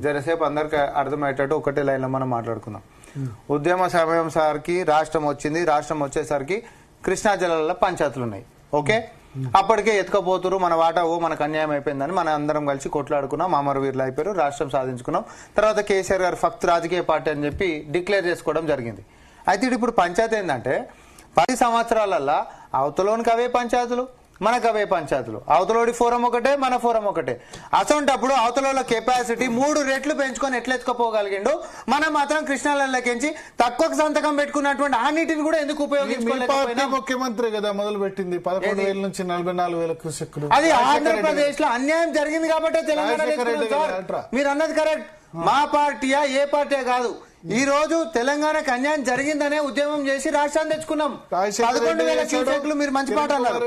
జరసేపు అందరికి అర్థమయ్యేటట్టు ఒకటే లైన్ లో మనం మాట్లాడుకుందాం. ఉద్యమ సమయం సార్కి రాష్ట్రం వచ్చింది, రాష్ట్రం వచ్చేసరికి కృష్ణా జిల్లాలో పంచాయతీలు ఉన్నాయి. ఓకే, అప్పటికే ఎత్తుకపోతురు మన వాటా మనకు అన్యాయం అయిపోయిందని మన అందరం కలిసి కొట్లాడుకున్నాం, అమరవీరులు అయిపోయారు, రాష్ట్రం సాధించుకున్నాం. తర్వాత కేసీఆర్ గారు ఫక్త్ రాజకీయ పార్టీ అని చెప్పి డిక్లేర్ చేసుకోవడం జరిగింది. అయితే ఇప్పుడు పంచాయతీ ఏంటంటే 10 సంవత్సరాలల్లా అవతలోనికి అవే పంచాయతీలు, మనకు అవే పంచాయతీలు, అవతలోడి ఫోరం ఒకటే, మన ఫోరం ఒకటే. అసొంటప్పుడు అవతల కెపాసిటీ 3 రెట్లు పెంచుకొని ఎట్లెత్తుకపోగలిగిండు, మనం మాత్రం కృష్ణాలకెంచి తక్కువ సంతకం పెట్టుకున్నటువంటి ఆ నీటిని కూడా ఎందుకు ఉపయోగించుకోలేకపోయినా. ముఖ్యమంత్రి కదా మొదలు పెట్టింది 11,000 నుంచి 44,000 క్యూసెక్కులు. అది ఆంధ్రప్రదేశ్ లో అన్యాయం జరిగింది కాబట్టి తెలంగాణ. మీరు అన్నది కరెక్ట్. మా పార్టీయా ఏ పార్టీ కాదు, ఈ రోజు తెలంగాణకు అన్యాయం జరిగిందనే ఉద్యమం చేసి రాష్ట్రాన్ని తెచ్చుకున్నాం. 11,000 క్యూసెక్లు మీరు మంచి మాట అన్నారు,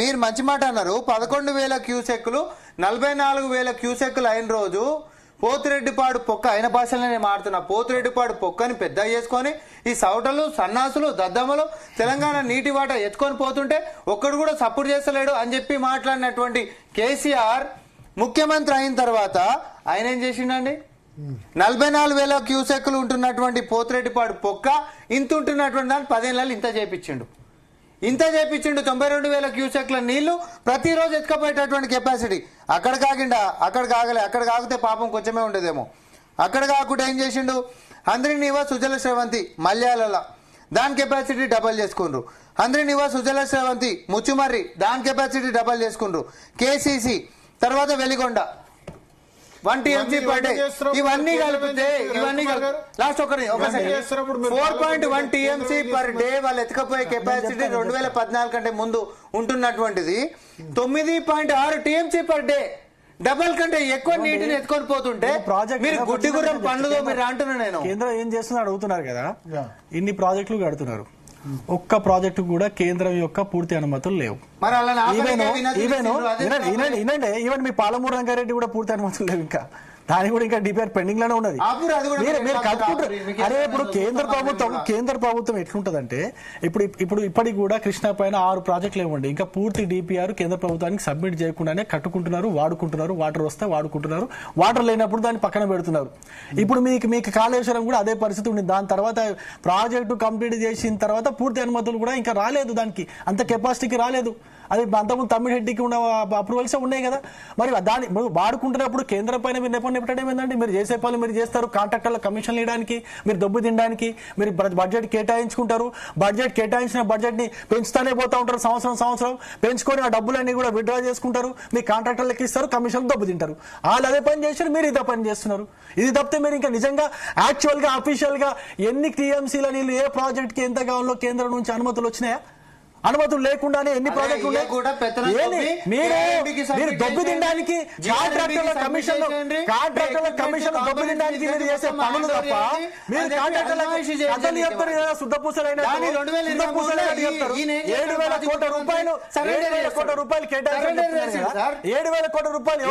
మీరు మంచి మాట అన్నారు. 11,000 క్యూసెక్లు 44,000 క్యూసెక్లు అయిన రోజు పోతిరెడ్డిపాడు పొక్క, అయిన భాషలోనే మాడుతున్నా, పోతిరెడ్డిపాడు పొక్కని పెద్ద చేసుకొని ఈ సౌటలు, సన్నాసులు, దద్దమ్మలు తెలంగాణ నీటి వాట ఎత్తుకొని పోతుంటే ఒక్కడు కూడా సపోర్ట్ చేస్తలేడు అని చెప్పి మాట్లాడినటువంటి కేసీఆర్ ముఖ్యమంత్రి అయిన తర్వాత ఆయన ఏం చేసిండండి? 44,000 క్యూసెక్లు ఉంటున్నటువంటి పోతిరెడ్డిపాడు పొక్క ఇంత ఉంటున్నటువంటి దాన్ని 10 ఏళ్ళలో ఇంత చేపించిండు. 92,000 క్యూసెక్ల నీళ్లు ప్రతిరోజు ఎత్తుకపోయేటటువంటి కెపాసిటీ. అక్కడ కాకుండా అక్కడ కాగలే, అక్కడ కాగితే పాపం కొంచెమే ఉండేదేమో. అక్కడ కాకుండా ఏం చేసిండు? హంద్రీనివా సుజల శ్రవంతి మల్యాల దాని కెపాసిటీ డబల్ చేసుకుండ్రు. హంద్రీనివా సుజల శ్రవంతి ముచ్చుమర్రి దాని కెపాసిటీ డబల్ చేసుకుండ్రు. కేసీసీ తర్వాత వెలిగొండ 1 TMC పర్ డే. ఇవన్నీ కలిపితే లాస్ట్ 4.1 TMC పర్ డే వాళ్ళు ఎత్తుకపోయే కెపాసిటీ 2014 కంటే ముందు ఉంటున్నటువంటిది 9.6 TMC పర్ డే. డబల్ కంటే ఎక్కువ నీటిని ఎత్తుకొని పోతుంటే మీరు గుడ్డి గుర్రం పండుగ మీరు అంటున్నా. నేను కేంద్రం ఏం చేస్తున్నా అడుగుతున్నారు కదా, ఇన్ని ప్రాజెక్టులు కడుతున్నారు, ఒక్క ప్రాజెక్టు కూడా కేంద్రం యొక్క పూర్తి అనుమతులు లేవు. ఈవెన్ మీ పాలమూరు రంగారెడ్డి కూడా పూర్తి అనుమతులు లేవు. ఇంకా దాని కూడా ఇంకా డిపిఆర్ పెండింగ్ లోనే ఉన్నది. ఆపురు, అది కూడా మీరు మీరు కట్టుకుంటారు. మీకు అరే ఇప్పుడు కేంద్ర ప్రభుత్వం ఎట్లుంటదంటే ఇప్పుడు ఇప్పటికి కూడా కృష్ణా పైన 6 ప్రాజెక్టులు ఇవ్వండి, ఇంకా పూర్తి డిపిఆర్ కేంద్ర ప్రభుత్వానికి సబ్మిట్ చేయకుండానే కట్టుకుంటున్నారు, వాడుకుంటున్నారు. వాటర్ వస్తే వాడుకుంటున్నారు, వాటర్ లేనప్పుడు దాన్ని పక్కన పెడుతున్నారు. ఇప్పుడు మీకు కాళేశ్వరం కూడా అదే పరిస్థితి ఉంది. దాని తర్వాత ప్రాజెక్టు కంప్లీట్ చేసిన తర్వాత పూర్తి అనుమతులు కూడా ఇంకా రాలేదు, దానికి అంత కెపాసిటీకి రాలేదు. అది అంతకుముందు తమ్మిడిహెడ్డికి ఉన్న అప్రూవల్స్ ఉన్నాయి కదా. మరి దాన్ని వాడుకుంటున్నప్పుడు కేంద్రం పైన మీరు నెపట్టడం ఏంటంటే మీరు చేసే పనులు మీరు చేస్తారు, కాంట్రాక్టర్ల కమిషన్లు ఇవ్వడానికి, మీరు దొబ్బు తినడానికి మీరు బడ్జెట్ కేటాయించుకుంటారు. బడ్జెట్ కేటాయించిన బడ్జెట్ ని పెంచుతానే పోతా ఉంటారు, సంవత్సరం పెంచుకొని ఆ డబ్బులన్నీ కూడా విత్డ్రా చేసుకుంటారు, మీ కాంట్రాక్టర్లకి ఇస్తారు, కమిషన్లు దొబ్బు తింటారు. వాళ్ళు అదే పని చేస్తారు, మీరు ఇదే పని చేస్తున్నారు. ఇది తప్పితే మీరు ఇంకా నిజంగా యాక్చువల్ గా అఫీషియల్ గా ఎన్ని టీఎంసీల నీళ్ళు ఏ ప్రాజెక్ట్ కి ఎంత కావాలో కేంద్రం నుంచి అనుమతులు వచ్చినాయా? అనుమతులు లేకుండానే ఎన్ని ప్రాజెక్టులు మీరు దొబ్బు తినడానికి కాంట్రాక్టర్ల కమిషన్ దొబ్బు తినడానికి మీరు చేసే పనులు తప్ప మీరు కాంట్రాక్టర్లకు చెప్తారు కదా, శుద్ధపూసలైన 7,000 కోట్ల రూపాయలు కేటాయించారు. 7,000 కోట్ల రూపాయలు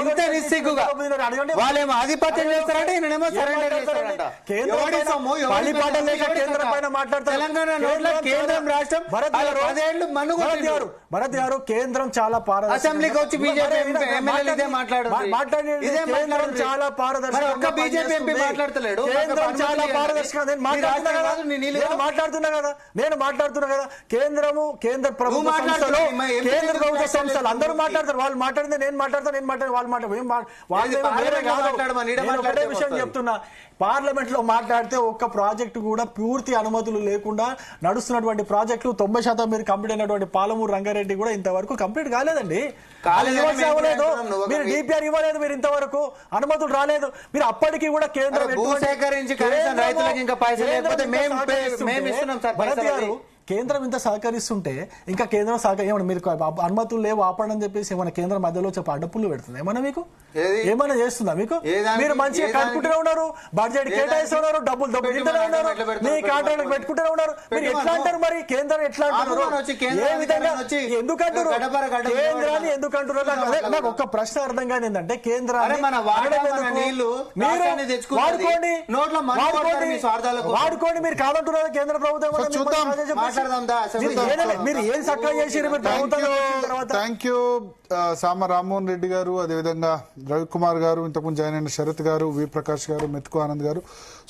వాళ్ళేమో ఆధిపత్యం చేస్తారంటే ఈయనేమో సరెండర్ చేస్తారంట. పలిపాట లేక కేంద్రం పైన మాట్లాడతారు. తెలంగాణ కేంద్రం రాష్ట్రం భరత్ గారు కేంద్రం చాలా అసెంబ్లీకి వచ్చి బీజేపీ ఎమ్మెల్యేలు ఇదే మాట్లాడారు. ఇదే కేంద్రం చాలా పారదర్శకంగా బీజేపీ ఎంపీ మాట్లాడతలేడు. కేంద్రం చాలా పారదర్శకంగా నేను మాట్లాడుతున్నా కదా. కేంద్ర ప్రభుత్వ సంస్థలు కేంద్ర ప్రభుత్వ సంస్థలు అందరూ మాట్లాడతారు. వాళ్ళు మాట్లాడితే నేను మాట్లాడతాను, వాళ్ళు మాట్లాడే విషయం చెప్తున్నా. పార్లమెంట్ లో మాట్లాడితే ఒక్క ప్రాజెక్టు కూడా పూర్తి అనుమతులు లేకుండా నడుస్తున్నటువంటి ప్రాజెక్టులు 90% మీరు కంప్లీట్ అయినటువంటి పాలమూరు రంగారెడ్డి కూడా ఇంతవరకు కంప్లీట్ కాలేదండి. మీరు డిపిఆర్ ఇవ్వలేదు, మీరు ఇంతవరకు అనుమతులు రాలేదు. మీరు అప్పటికి కూడా కేంద్రం కేంద్రం ఇంత సహకరిస్తుంటే ఇంకా కేంద్రం ఏమన్నా మీరు అనుమతులు లేవు ఆపడని చెప్పేసి ఏమైనా కేంద్రం మధ్యలో చెప్పి అడ్డపుల్లు పెడుతుంది ఏమన్నా మీకు ఏమైనా చేస్తుందా? మీకు మీరు మంచిగా కట్టుకుంటూనే ఉన్నారు, బడ్జెట్ కేటాయిస్తున్నారు, డబ్బులు దొబ్బుకుంటూనే ఉన్నారు, మీ కాంట్రాక్ట్ పెట్టుకుంటూనే ఉన్నారు. మీరు ఎట్లా అంటారు మరి కేంద్రం ఎట్లా అంటున్నారు? ఏ విధంగా ఎందుకంటారు కేంద్రాన్ని ఎందుకంటున్నారు? నాకు ఒక్క ప్రశ్న అర్థం కాని ఏంటంటే కేంద్రాన్ని వాడుకోండి మీరు కాదంటున్నారు కేంద్ర ప్రభుత్వం. మీరు ఏం సక్రమ చేసారు మీరు ప్రభుత్వం? థ్యాంక్ యూ సామ రామ్మోహన్ రెడ్డి గారు, అదేవిధంగా రవికుమార్ గారు, ఇంతకుముందు జాయిన్ అయిన శరత్ గారు, వి ప్రకాష్ గారు, మెతుకు ఆనంద్ గారు.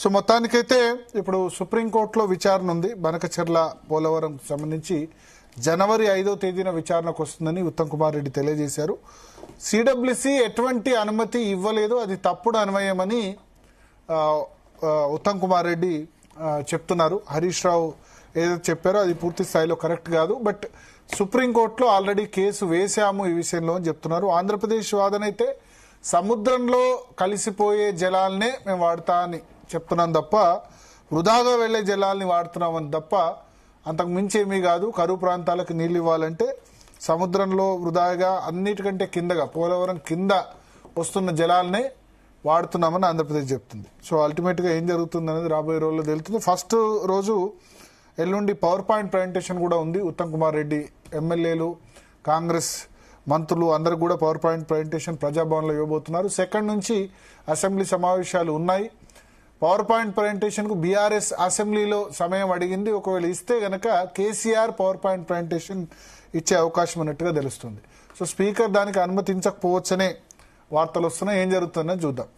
సో మొత్తానికైతే ఇప్పుడు సుప్రీంకోర్టులో విచారణ ఉంది. బనకచెర్ల పోలవరం సంబంధించి జనవరి 5వ తేదీన విచారణకు వస్తుందని ఉత్తమ్ కుమార్ రెడ్డి తెలియజేశారు. సిడబ్ల్యూసి ఎటువంటి అనుమతి ఇవ్వలేదు, అది తప్పుడు అన్వయమని ఉత్తమ్ కుమార్ రెడ్డి చెప్తున్నారు. హరీష్ రావు ఏదైతే చెప్పారో అది పూర్తి స్థాయిలో కరెక్ట్ కాదు, బట్ సుప్రీంకోర్టులో ఆల్రెడీ కేసు వేశాము ఈ విషయంలో అని చెప్తున్నారు. ఆంధ్రప్రదేశ్ వాదన అయితే సముద్రంలో కలిసిపోయే జలాలనే మేము వాడతా అని చెప్తున్నాం తప్ప వృధాగా వెళ్లే జలాల్ని వాడుతున్నామని తప్ప అంతకు మించి ఏమీ కాదు. కరువు ప్రాంతాలకు నీళ్లు ఇవ్వాలంటే సముద్రంలో వృధాగా అన్నిటికంటే కిందగా పోలవరం కింద వస్తున్న జలాలనే వాడుతున్నామని ఆంధ్రప్రదేశ్ చెప్తుంది. సో అల్టిమేట్ గా ఏం జరుగుతుంది అనేది రాబోయే రోజుల్లో తెలుస్తుంది. ఫస్ట్ రోజు ఎల్లుండి పవర్ పాయింట్ ప్రజెంటేషన్ కూడా ఉంది. ఉత్తమ్ కుమార్ రెడ్డి, ఎమ్మెల్యేలు, కాంగ్రెస్ మంత్రులు అందరూ కూడా పవర్ పాయింట్ ప్రజెంటేషన్ ప్రజాభవన్లో ఇవ్వబోతున్నారు. సెకండ్ నుంచి అసెంబ్లీ సమావేశాలు ఉన్నాయి. పవర్ పాయింట్ ప్రజెంటేషన్ కు బీఆర్ఎస్ అసెంబ్లీలో సమయం అడిగింది. ఒకవేళ ఇస్తే గనక కేసీఆర్ పవర్ పాయింట్ ప్రజెంటేషన్ ఇచ్చే అవకాశం ఉన్నట్టుగా తెలుస్తుంది. సో స్పీకర్ దానికి అనుమతించకపోవచ్చనే వార్తలు వస్తున్నాయి. ఏం జరుగుతుందో చూద్దాం.